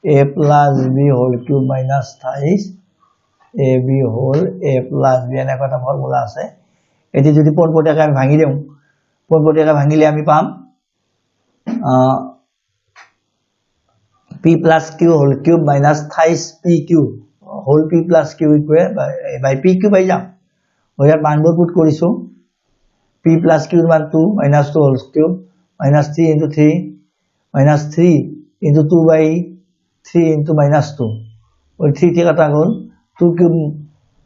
a plus b whole cube minus thrice ab whole a plus b এনেকুৱা এটা ফৰ্মুলা আছে এটি যদি পোনপটীয়াকৈ আমি ভাঙি দিওঁ পোনপটীয়াকৈ ভাঙিলে আমি পাম p plus q whole cube minus thrice pq whole p plus q equal by pq পাই যাম মই ইয়াত মানবোৰ পুট কৰিছো p plus q মান 2 minus 2 whole cube minus 3 into 3 minus 3 into 2 by 3 into minus 2 और 3 थे कटा गल 2 cube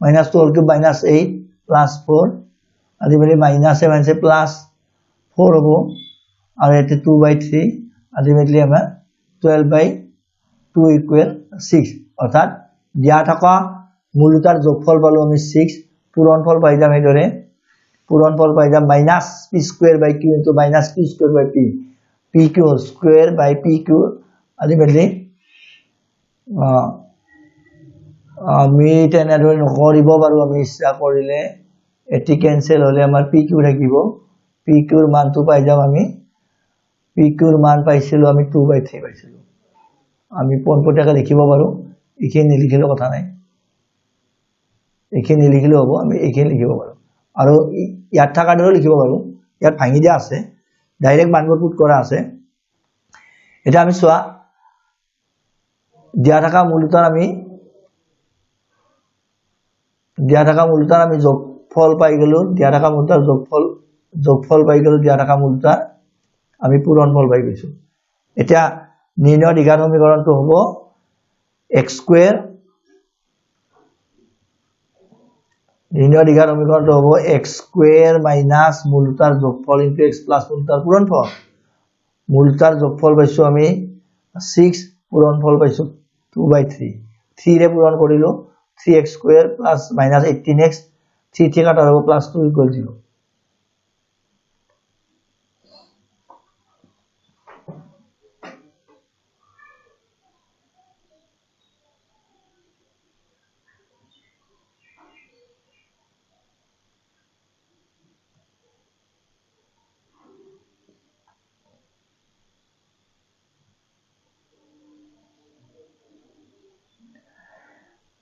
minus 2 whole cube minus 8 plus 4 ultimately minus 7 से plus 4 होबो और ये 2 by 3 अल्टीमेटली हमें 12 by 2 equal 6 अर्थात दिया থকা মূলতার যোগফল পালো আমি 6 পূরণফল পাই যাম এদরে পূরণফল পাই যাম minus p square by q into minus q square by p pq square by pq ultimately আমি তেনেদৰে নকৰিব পাৰো আমি ইচ্ছা কৰিলে এটি ক্যান্সেল হলে আমাৰ pq থাকিব pq ৰ মানটো পাই যাম আমি pq ৰ মান পাইছিলো আমি 2/3 পাইছিলো আমি পোনপটীয়াকৈ লিখিব পাৰো এখিনি লিখিলে কথা নাই এখিনি লিখিলে হ'ব আমি এখিনি লিখিব পাৰো আৰু ইয়াত থকা দৰে লিখিব পাৰো ইয়াত ভাঙি দিয়া আছে ডাইৰেক্ট মানবোৰ পুট কৰা আছে এটা আমি চোৱা দিয়া থকা মূলতাৰ আমি যোগফল পাই গলো দিয়া থকা মূলতাৰ যোগফল পাই গলো দিয়া থকা মূলতাৰ আমি পূৰণফল পাই গৈছো এটা নিৰ্ণয় দ্বিঘাত সমীকৰণটো হ'ব x স্কয়াৰ নিৰ্ণয় দ্বিঘাত সমীকৰণটো হ'ব x স্কয়াৰ মাইনাস মূলতাৰ যোগফল ইনটু x প্লাস মূলতাৰ পূৰণফল মূলতাৰ যোগফল পাইছো আমি 6 পূৰণফল পাইছো 2/3 3 ৰে পূৰণ কৰিলো 3x square plus minus 18x 3 थे কাটা হ'ব প্লাস 2 ইকুয়াল 0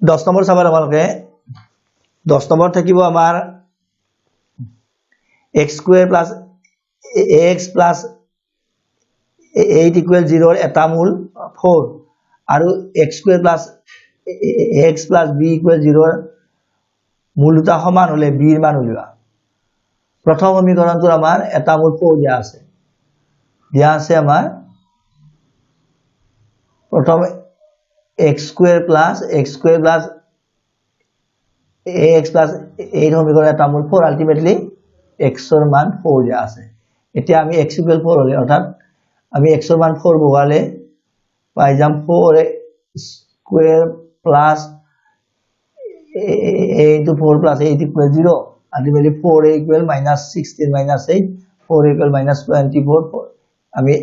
10 নম্বৰ চাবাৰ আমালকে 10 নম্বৰ থাকিব আমাৰ x square plus ax plus 8 equal 0 ৰ এটা মূল 4 আৰু x square plus ax plus b equal 0 ৰ মূল দুটা সমান হলে b ৰ মান উলিওৱা প্ৰথম সমীকৰণটোৰ আমাৰ এটা মূল 4 দিয়া আছে আমাৰ প্ৰথম x square plus ax plus 8 সমীকরণ এটা মূল 4 আলটিমেটলি x এর মান 4 দিয়া আছে এতিয়া আমি x equal 4 হলে অর্থাৎ আমি x এর মান 4 বহালে পাই যাম 4 square plus a into 4 plus 8 equal 0 ultimately 4a equal minus 16 minus 8 4 equal minus 24 আমি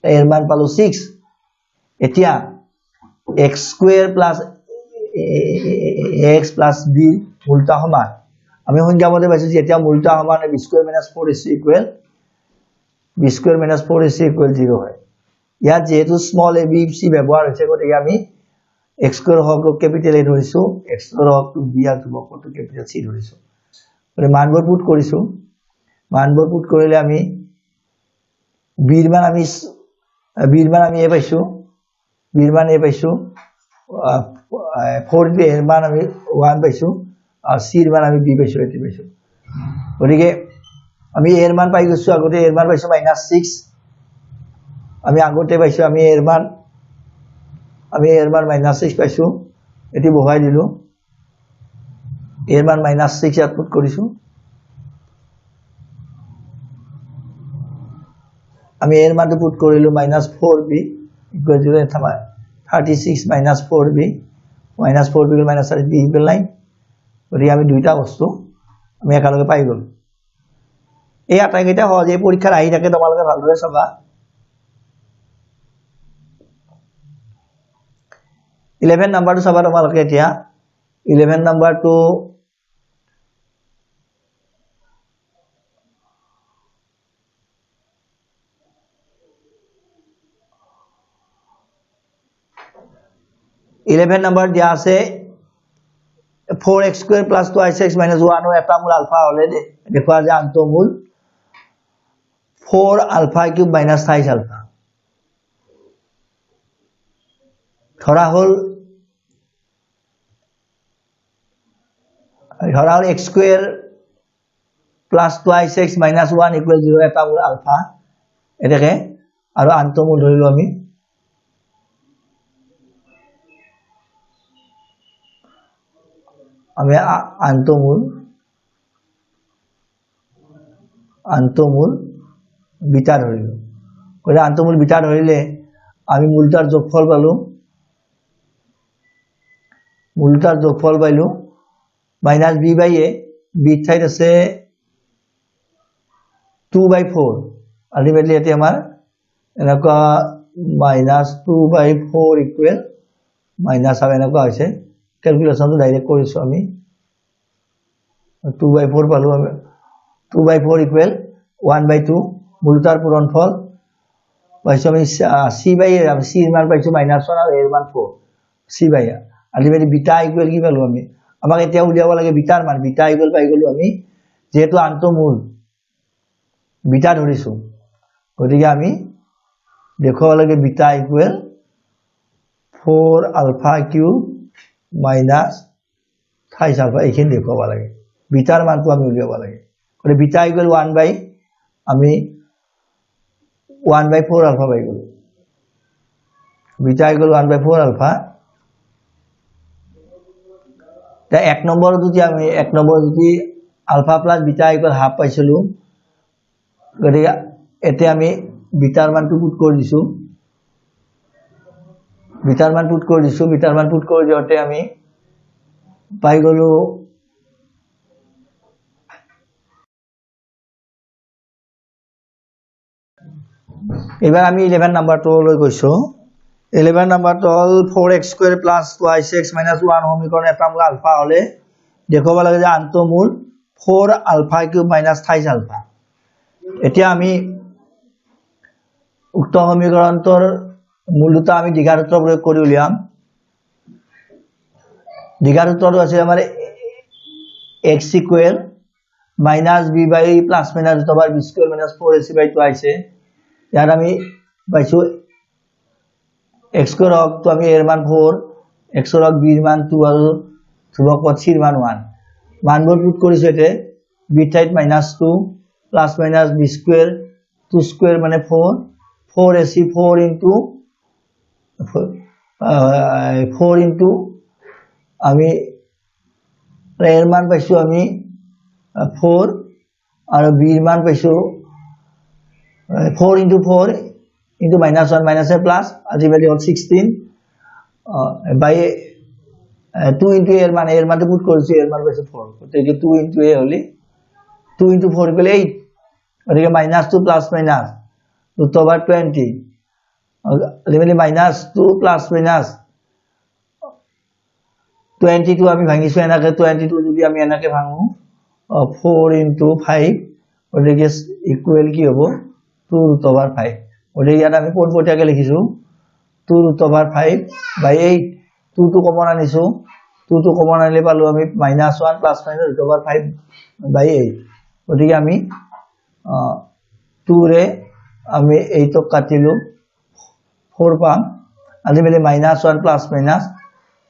এর মান পালো 6 এতিয়া x square plus ax plus b মূলটা সমান আমি সংজ্ঞা মতে পাইছো যে এতিয়া মূলটা সমান b square minus 4ac equal b square minus 4ac equal 0 হয় ইয়াত যেহেতু স্মল a b c ব্যবহার হৈছে গতিকে আমি x square হক ক্যাপিটাল a ধৰিছো x square হক b আৰ হক ক্যাপিটাল c ধৰিছো মানে মানবোৰ পুট কৰিছো মানবোৰ পুট কৰিলে আমি b ৰ মান আমি এ পাইছো b মান এ পাইছো 4 b এর মান আমি 1 পাইছো আর c এর মান আমি b পাইছো এটি পাইছো গতিকে আমি এর মান পাই গেছো আগতে এর মান পাইছো -6 আমি আগতে পাইছো আমি এর মান -6 পাইছো এটি বহাই দিলো এর মান -6 আউটপুট কৰিছো আমি এৰ মানটো পুট কৰিলো -4b ইকুয়াল 0 থামা 36 minus 4b minus 4b minus 3b equal 9 গতিকে আমি দুইটা বস্তু আমি একেলগে পাই গল এই আটাইকেইটা সহজে পৰীক্ষাৰ আহি থাকে তোমালোকে ভালদৰে চাবা 11 নম্বৰটো চাবা তোমালোকে এতিয়া 11 নম্বৰটো 11 নম্বৰ দিয়া আছে 4x square plus 2x minus 1 ৰ এটা মূল আলফা হলে দেখুৱা যে আন্তঃমূল 4 alpha cube minus 28 alpha ধৰা হল x square plus 2x minus 1 equal 0 এটা মূল আলফা এটাকে আৰু আন্তঃমূল ধৰিলো আমি আন্তঃমূল বিটা ধৰিলো কইলা আন্তঃমূল বিটা ধৰিলে আমি মূলটাৰ যোগফল পালো minus b by a b ঠাইত আছে 2/4 আলটিমেটলি এতে আমাৰ এনেকুৱা minus 2/4 ইকুৱেল minus হবে এনেকুৱা হৈছে ক্যালকুলেশনটো ডাইৰেক্ট কৰিছো আমি 2/4 পালো আমি 2/4 ইকুৱেল 1/2 মূলটাৰ পূৰণফল পাইছো আমি c by a c এৰ মান পাইছো -1 আৰু a এৰ মান 4 c by a ultimately beta equal কি পালো আমি আমাক এতিয়া উলিয়াব লাগে বিটাৰ মান বিটা ইকুৱেল পাই গলো আমি যেহেতু আন্তঃমূল বিটা ধৰিছো গতিকে আমি দেখুৱাব লাগে beta equal 4 alpha cube minus 28 alpha এইখিনি দেখুৱাব লাগে বিটাৰ মানটো আমি উলিয়াব লাগে গতিকে বিটা ইকুৱেল 1/4 alpha পাই গলো বিটা ইকুৱেল 1/4 alpha তা এক নম্বৰ যদি alpha plus beta equal half পাইছিলো গতিকে এতে আমি বিটাৰ মানটো পুট কৰি দিছো বিটাৰ মান পুট কৰি দিওঁতে আমি পাই গলো এবাৰ আমি 11 নম্বৰটো লৈ গৈছো 11 নম্বৰটো হল 4x square plus 2x minus 1 সমীকৰণ এটা মূল আলফা হলে দেখুৱাব লাগে যে আন্তঃমূল 4 alpha cube minus 28 alpha এতিয়া আমি উক্ত সমীকৰণটোৰ মূলটো আমি দ্বিঘাত সূত্ৰ প্ৰয়োগ কৰি উলিয়াম দ্বিঘাত সূত্ৰটো আছে আমাৰ x equal minus b by plus minus root over b square minus 4ac by 2 আছে ইয়াত আমি পাইছো x square হক তো আমি এর মান 4 x হক b এর মান 2 আৰু ধ্ৰুৱক পদ c এৰ মান 1 মানবোৰ পুট কৰিছো এতে b ঠাইত -2 plus minus b square 2 square মানে 4 4ac 4 into 4 into আমি এর মান পাইছো আমি 4 আৰু b এর মান পাইছো 4 into 4 into -1 minus a plus ultimately all 16 by 2 into a এর মান পুট কৰিছো এর মান পাইছো 4 তো এই 2 into a Holi 2 into 4 equal 8 ওদিকে -2 plus minus root over 20 ultimately -2 plus minus 22 আমি ভাঙিছো এনাকে 22 যদি আমি এনাকে ভাঙো 4 into 5 ওদিকে ইকুয়াল কি হ'ব 2 root over 5 ওদিকে ইয়াত আমি পোনপটীয়াকৈ লিখিছো 2 root over 5 by 8 2 to common আনিছো 2 to কমন আনিলে পালো আমি -1 plus minus root over 5 by 8 ওদিকে আমি 2 রে আমি 8 ক কাটিলো 4 পাম ultimately -1 plus minus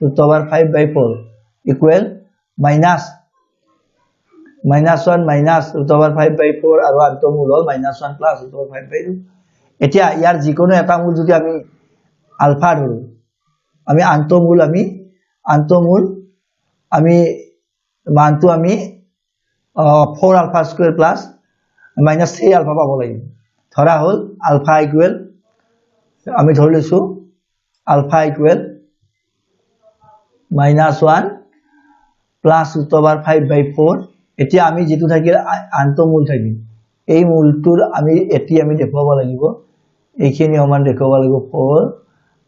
root over 5 by 4 equal minus -1 minus root over 5 by 4 আৰু আন্তঃমূল হল -1 plus root over 5 by 2 এতিয়া ইয়াৰ যিকোনো এটা মূল যদি আমি আলফা ধৰো আমি আন্তঃমূল আমি মানটো আমি 4 alpha square plus minus 3 alpha পাব লাগিব ধৰা হল alpha equal আমি ধৰি লৈছো alpha equal -1 plus root over 5 by 4 এতিয়া আমি যেটো থাকিল আন্তঃমূল থাকিল এই মূলটোৰ আমি দেখুৱাব লাগিব এইখিনি সমান দেখুৱাব লাগিব 4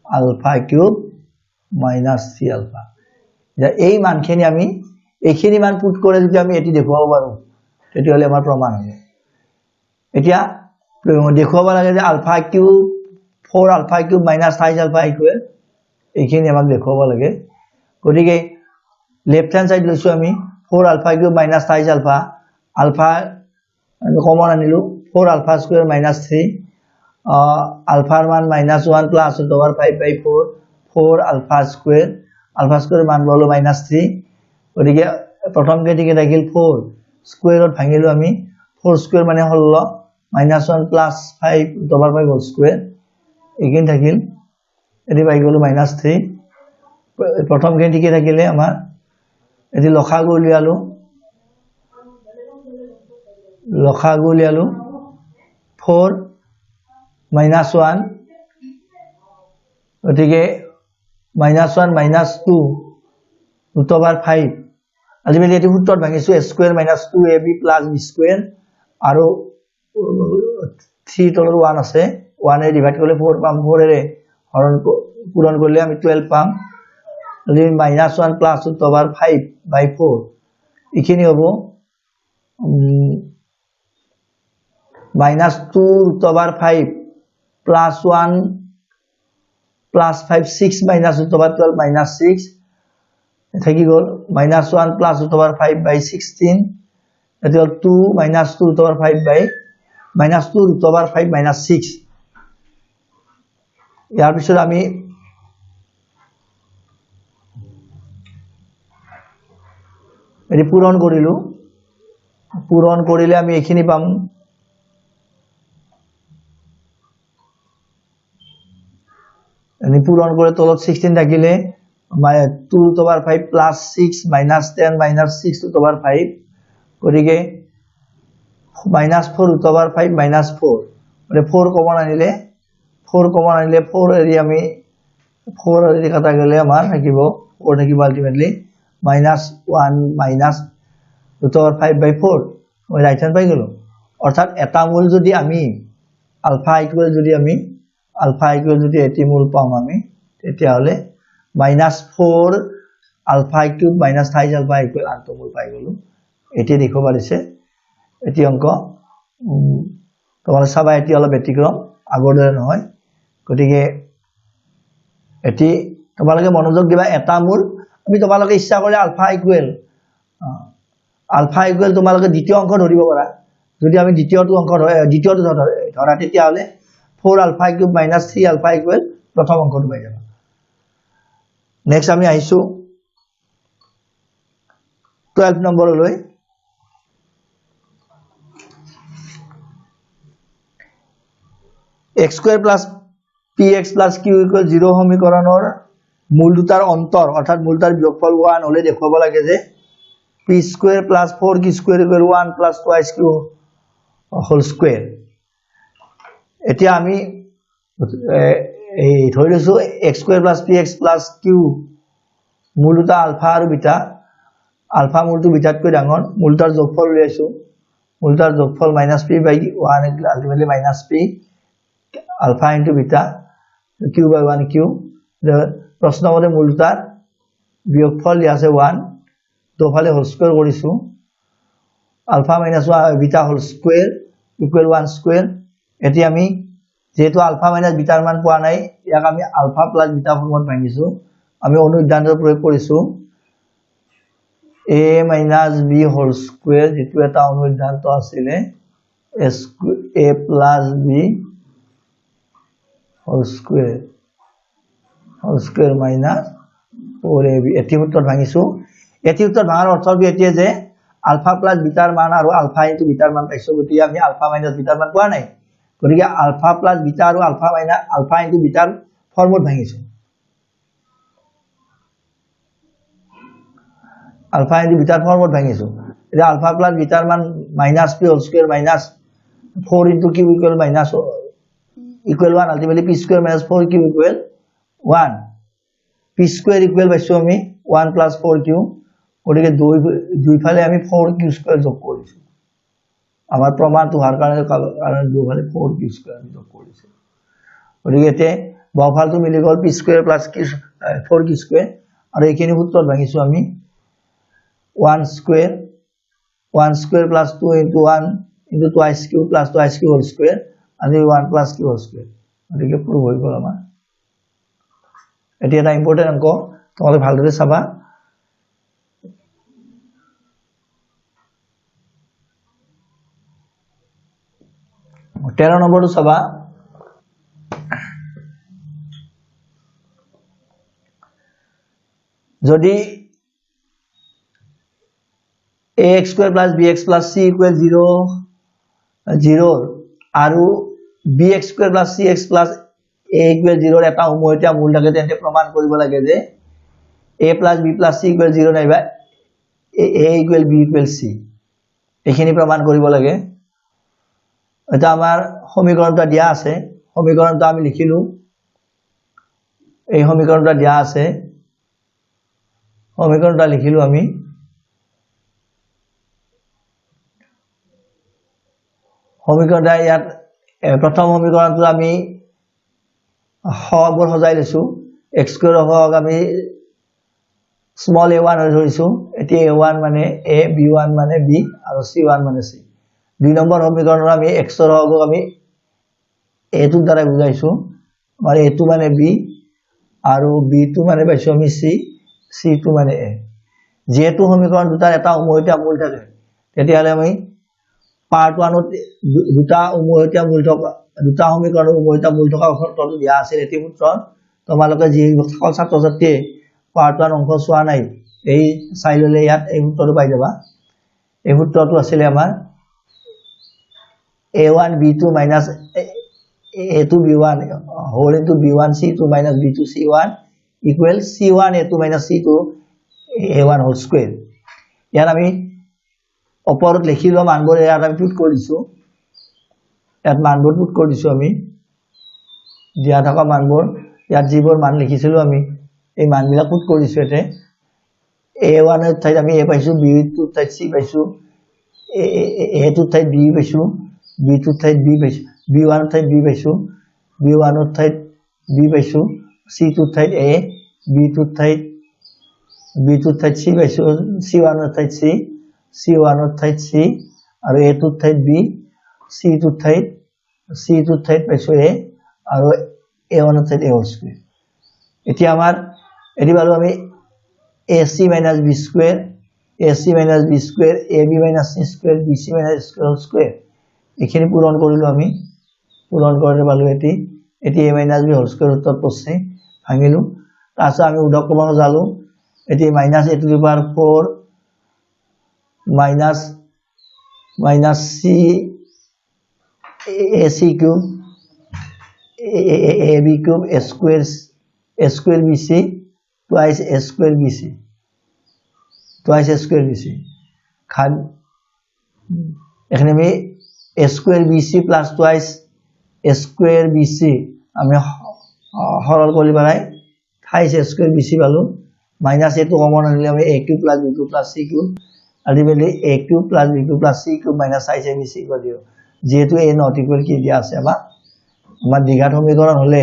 alpha cube minus 3 alpha যা এই মানখিনি আমি এইখিনি মান পুট করে যদি আমি এটি দেখুৱাব পাৰো তেতিয়াহলে আমাৰ প্ৰমাণ হ'ব এতিয়া দেখুৱাব লাগে যে alpha cube 4 alpha cube minus 5 alpha equal এইখিনি আমাক দেখুৱাব লাগে গতিকে লেফট হ্যান্ড সাইড লৈছো আমি 4 alpha cube minus 23 ULFA ULFA আমি কমন আনিলো 4 আলফা স্কয়ার মাইনাস 3 আলফার মান minus 1 plus root over 5 by 4 4 ULFA square মান হলো মাইনাস 3 গতিকে প্রথম কেটিকে থাকিল 4 স্কয়ারত ভাঙিলো আমি 4 স্কয়ার মানে হলো minus 1 plus 5 root over 5 whole square এখানে থাকিল এটি পাই গলো মাইনাস 3 প্রথম কেটিকে থাকিলে আমার এটি লসাগু উলিয়ালো 4 মাইনাস 1 গতিকে minus 1 minus 2 root over 5 ultimately এটি সূত্রত ভাঙিছো a square minus 2ab plus b square আর 3 তলৰ 1 আছে 1 এ ডিভাইড করলে 4 পাম 4 এর হরণ পূরণ করলে আমি 12 পাম limit minus 1 plus root over 5 by 4 এখানে হবো minus 2 root over 5 plus 1 plus 5 6 minus root over 12 minus 6 থাকি গল minus 1 plus root over 5 by 16 এটি হল 2 minus 2 root over 5 by minus 2 root over 5 minus 6 ইয়ার পিছত আমি এটি পূরণ করিলো পূরণ করিলে আমি এখানে পাম এনি পূরণ করে তলত 16 থাকিলে 2 root over 5 plus 6 minus 10 minus 6 root over 5 গতিকে মাইনাস 4 রুট ওভার 5 মাইনাস 4 মানে 4 কমন আনিলে 4 এরি আমি 4 এরি কাটা গেলে আমার থাকিব 4 থাকিব ultimately minus 1 minus root over 5 by 4 ওই রাইট হ্যান্ড পাই গেল অর্থাৎ এটা মূল যদি আমি আলফা ইকুয়াল যদি এটি মূল পাম আমি তেতিয়া হলে minus 4 alpha cube minus 23 alpha equal আন্তমূল পাই গলো এটি দেখো পারিছে এটি অঙ্ক তোমার সবাই এটি হলো ব্যতিক্রম আগৰ দৰে নহয় গতিকে এটি তোমালোকে মনোযোগ দিবা এটা মূল আমি তোমালোকে ইচ্ছা কৰিলে আলফা ইকুয়াল তোমালোকে দ্বিতীয় অঙ্ক ধৰিব পাৰা যদি আমি দ্বিতীয়টো অঙ্ক দ্বিতীয়টো ধৰা তেতিয়া হলে 4 alpha cube minus 3 alpha equal প্ৰথম অঙ্কটো পাই যাবা নেক্সট আমি আইছো 12 নম্বৰলৈ x square plus px plus q equal 0 সমীকৰণৰ মূল দুটাৰ অন্তৰ অৰ্থাৎ মূল দুটাৰ বিয়োগফল 1 হলে দেখুৱাব লাগে যে p square plus 4q square equal 1 plus 2q whole square এতিয়া আমি এই ধৰি লৈছো x square plus px plus q মূল দুটা আলফা আৰু বিটা আলফা মূলটো বিটাতকৈ ডাঙৰ মূলটাৰ যোগফল উলিয়াইছো মূলটাৰ যোগফল minus p by 1 ultimately minus p alpha into beta q by 1 q প্রশ্ন মতে মূলটাৰ বিয়োগফল আছে 1 দুফালে হোল স্কয়াৰ কৰিছো alpha minus beta whole square equal 1 square এটি আমি যেহেতু আলফা মাইনাস বিটাৰ মান পোৱা নাই ইয়াক আমি আলফা প্লাস বিটা ফৰ্মত ভাঙিছো আমি অনুসিদ্ধান্তৰ প্ৰয়োগ কৰিছো a minus b whole square যেটো এটা অনুসিদ্ধান্ত আছিলে a plus b whole square minus 4ab এটি উত্তৰ ভাঙিছো এটি উত্তৰ ভাঙাৰ অৰ্থটো এটি যে আলফা প্লাস বিটাৰ মান আৰু আলফা ইনটু বিটাৰ মান পাইছো গতিকে আমি আলফা মাইনাস বিটাৰ মান পোৱা নাই গতিকে আলফা প্লাস বিটা আৰু আলফা মাইনাস আলফা ইনটু বিটাৰ ফৰ্মত ভাঙিছো আলফা ইনটু বিটাৰ ফৰ্মত ভাঙিছো এটা আলফা প্লাস বিটাৰ মান minus p whole square minus 4 into q equal minus equal 1 ultimately p square minus 4q equal 1 p square equal পাইছো আমি 1 প্লাস 4q গতিকে দুই ফালে আমি 4q স্কয়ার যোগ কৰিছো আমাৰ প্ৰমাণটো হাৰ কাৰণে দুফালে 4q স্কয়াৰ যোগ কৰিছো গতিকে এতে বাওফালটো মিলি গল p square plus 4q square আৰু এইখিনি সূত্ৰত ভাঙিছো আমি 1 square plus 2 into 1 into twice q plus twice q whole square and 1 plus q whole square গতিকে প্রুভ হৈ গল আমাৰ এটি এটা ইম্পৰ্টেণ্ট অংক তোমালোকে ভালদৰে চাবা 13 নম্বৰটো চাবা যদি ax square plus bx plus c equal 0 আৰু bx square plus cx plus a equal 0 এটা উমৈহতীয়া মূল থাকে তেন্তে প্ৰমাণ কৰিব লাগে যে a plus b plus c equal 0 নাইবা a equal b equal c এইখিনি প্ৰমাণ কৰিব লাগে এটা আমাৰ সমীকৰণটা দিয়া আছে সমীকৰণটা আমি লিখিলো এই সমীকৰণটা দিয়া আছে সমীকৰণটা লিখিলো আমি সমীকৰণটা ইয়াত প্ৰথম সমীকৰণটো আমি হৰবোৰ সজাই লৈছো x স্কয়াৰ হক আমি স্মল a1 ধৰিছো এটি a1 মানে a b1 মানে b আৰু c1 মানে c দুই নম্বৰ সমীকৰণৰ আমি x ৰ হক আমি a টো দ্বাৰা বুজাইছো মানে a টো মানে b আৰু b টো মানে পাইছো আমি c c টো মানে a যেহেতু সমীকৰণ দুটাৰ এটা উমৈহতীয়া মূল থাকে তেতিয়াহলে আমি পাৰ্ট 1 ত দুটা উমৈহতীয়া মূল থকা দুটা সমীকৰণৰ উমৈহতীয়া মূল থকা সূত্ৰটো দিয়া আছে এটি সূত্ৰ তোমালোকে যি ছাত্ৰ ছাত্ৰীয়ে পাৰ্ট 1 অংক চোৱা নাই এই চাই ললে ইয়াত এই সূত্ৰটো পাই যাবা এই সূত্ৰটো আছিল আমাৰ a1 b2 minus a2 b1 whole into b1 c2 minus b2 c1 equal c1 a2 minus c2 a1 whole square ইয়াত আমি ওপৰত লিখিলো মানবোৰ ইয়াত আমি পুট কৰিছো ইয়াত মানবোৰ পুট কৰিছো আমি দিয়া থকা মানবোৰ ইয়াত যিবোৰ মান লিখিছিলো আমি এই মানবিলাক পুট কৰিছো এতে a1 এর ঠাইত আমি a পাইছো b2 ঠাইত c পাইছো a2 ঠাইত b পাইছো b2 ঠাইত b পাইছো b1 ঠাইত b পাইছো b1 ঠাইত b পাইছো c2 ঠাইত a b2 ঠাইত c পাইছো c1 ঠাইত c c1 ঠাইত c আৰু a2 ঠাইত b c2 ঠাইত পাইছো a আৰু a1 ঠাইত a হোল স্কয়াৰ এতিয়া আমাৰ এটি পালো আমি ac minus b square ac minus b square ab minus c square bc minus c whole square এখানে পূরণ কৰিলো আমি পূরণ করতে পালো এটি a minus b whole square উত্তর পড়ছে ভাঙিলো তাছাড়া আমি উদক ক্রম জালো এটি minus a to the power 4 minus c ac cube ab cube a square bc twice a square bc খান এখানে আমি a square bc plus twice a square bc আমি হরল কৰি বাই twice a square bc পালো minus a to কমন আনিলে আমি a cube plus b cube plus c cube ultimately a cube plus b cube plus c cube minus twice a bc কৰি দিও যেহেতু a not equal কি দিয়া আছে আমাৰ দ্বিঘাত সমীকৰণ হলে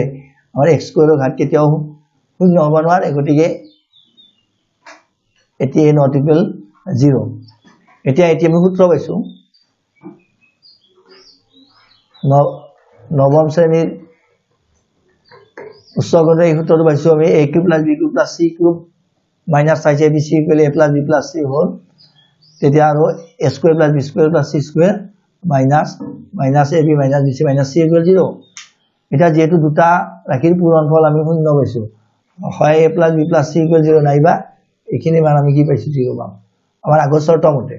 আমাৰ x স্কয়াৰৰ ঘাত কেতিয়াও শূন্য হ'ব নোৱাৰে গতিকে এটি a not equal 0 এতিয়া আমি সূত্ৰ পাইছো নৱম শ্ৰেণীৰ উচ্চ গণিতৰ এই সূত্ৰটো পাইছো আমি a cube plus b cube plus c cube minus twice a b c equal a plus b plus c whole তেতিয়া আৰু a square plus b square plus c square minus ab minus bc minus c equal 0 এটা যেহেতু দুটা ৰাখিৰ পূৰণফল আমি শূন্য পাইছো হয় a plus b plus c equal 0 নাইবা এখিনি মান আমি কি পাইছো 0 পাম আমাৰ আগৰ শৰ্ত মতে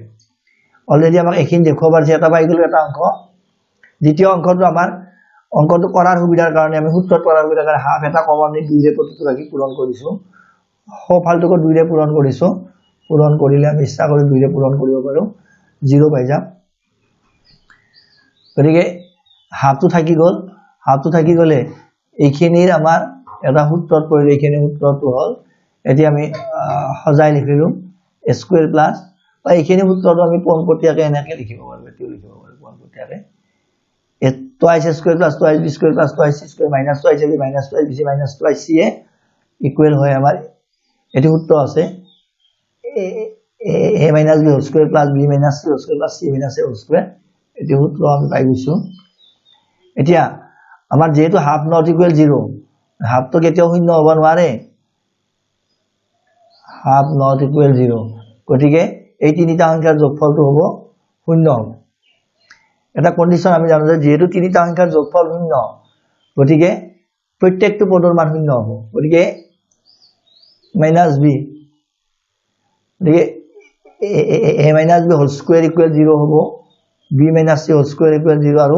অলৰেডি আমাক এখিনি দেখুৱাবাৰ যে এটা পাই গলো এটা অংক দ্বিতীয় অংকটো আমাৰ অংকটো কৰাৰ সুবিধাৰ কাৰণে আমি সূত্ৰত কৰাৰ সুবিধাৰ কাৰণে হাফ এটা কমন নি দুইৰে প্ৰতিটো ৰাখি পূৰণ কৰিছো সফলটোক দুইৰে পূৰণ কৰিছো পূৰণ কৰিলে আমি ইচ্ছা কৰি দুইৰে পূৰণ কৰিব পাৰো 0 পাই যাম গতিকে হাফটো থাকি গলে এইখিনিৰ আমাৰ এটা সূত্ৰত পৰিলে এইখিনি সূত্ৰটো হল এটি আমি সজাই লিখিলো a square plus বা এইখিনি সূত্ৰটো আমি পোনপটীয়াকৈ এনেকৈ লিখিব পাৰো এটিও লিখিব পাৰো পোনপটীয়াকৈ a twice a square plus twice b square plus twice c square minus twice ab minus twice bc minus twice ca equal হয় আমাৰ এটি সূত্র আছে a minus b whole square plus b minus c whole square plus c minus a whole square এটি সূত্র আমি পাই গৈছো এতিয়া আমাৰ যেহেতু হাফ not equal 0 হাফ তো কেতিয়াও শূন্য হ'ব নোৱাৰে হাফ নট ইকুৱেল 0 গতিকে এই তিনিটা সংখ্যাৰ যোগফলটো হ'ব 0 হ'ব এটা কন্ডিশন আমি জানো যে যেহেতু তিনিটা সংখ্যাৰ যোগফল 0 গতিকে প্ৰত্যেকটো পদৰ মান 0 হ'ব গতিকে মাইনাস b গতিকে a minus b whole square equal 0 হ'ব b minus c whole square equal 0 আৰু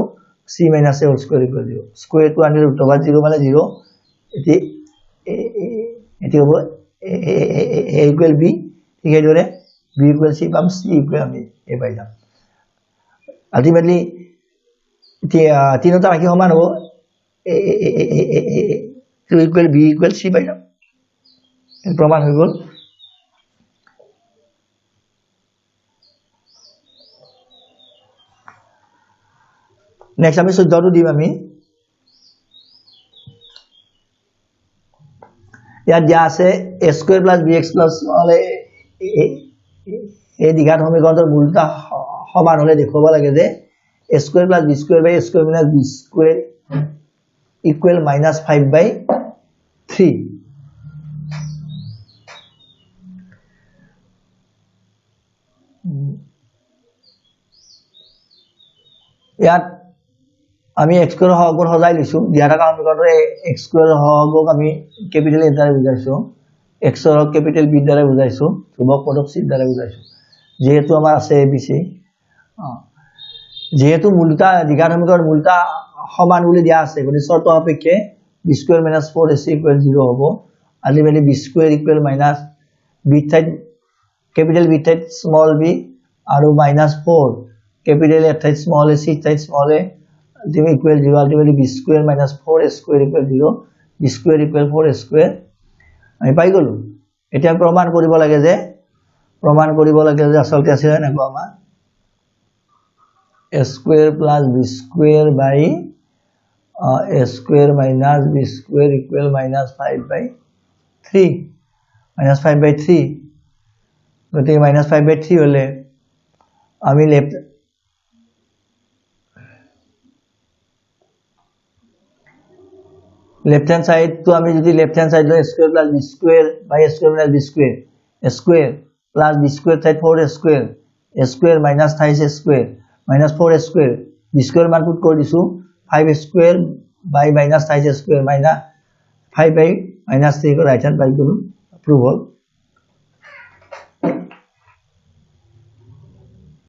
c minus a whole square equal 0 square to under root over 0 মানে 0 এটি হ'ব a equal b ঠিক এইদৰে b equal c পাম c equal আমি a পাই যাম আলটিমেটলি তিনিটা ৰাখি সমান হ'ব a equal b equal c পাই যাম প্ৰমাণ হৈ গ'ল নেক্সট আমি 14টো দিম আমি ইয়াত দিয়া আছে a square plus bx plus হলে এই দ্বিঘাত সমীকৰণৰ মূলটা সমান হলে দেখুৱাব লাগে যে a square plus b square by a square minus b square equal minus 5 by 3 ইয়াত আমি x স্কয়ার হৰগৰ সজাই লৈছো দিয়া থকা সমীকৰণৰ x স্কয়াৰ হৰগক আমি ক্যাপিটেল এ দ্বাৰা বুজাইছো x হৰক ক্যাপিটেল b দ্বাৰা বুজাইছো ধ্ৰুৱক পদক c দ্বাৰা বুজাইছো যেহেতু আমাৰ আছে abc যেহেতু মূলটা দ্বিঘাত সমীকৰণৰ মূলটা সমান বুলি দিয়া আছে গতিকে শৰ্ত সাপেক্ষে b square minus 4ac equal 0 হ'ব ultimately b square equal minus b ঠাইত ক্যাপিটেল b ঠাইত স্মল b আৰু মাইনাস 4 ক্যাপিটেল a ঠাইত স্মল a c ঠাইত small a ultimately equal 0 ultimately b square minus 4a square equal 0 b square equal 4a square আমি পাই গলো এটা প্ৰমাণ কৰিব লাগে যে আসলতে আছে না আমাৰ a square plus b square by a square minus b square equal minus 5 by 3 minus 5 by 3 গতিকে minus 5 by 3 হলে আমি left hand side to আমি যদি left hand side a square plus b square by a square minus b square a square plus b square side 4a square minus 3a square minus 4a square b square মান put কৰি দিছো 5a square by minus 3a square minus 5 by minus 3 को right hand पाई गलो prove হ'ল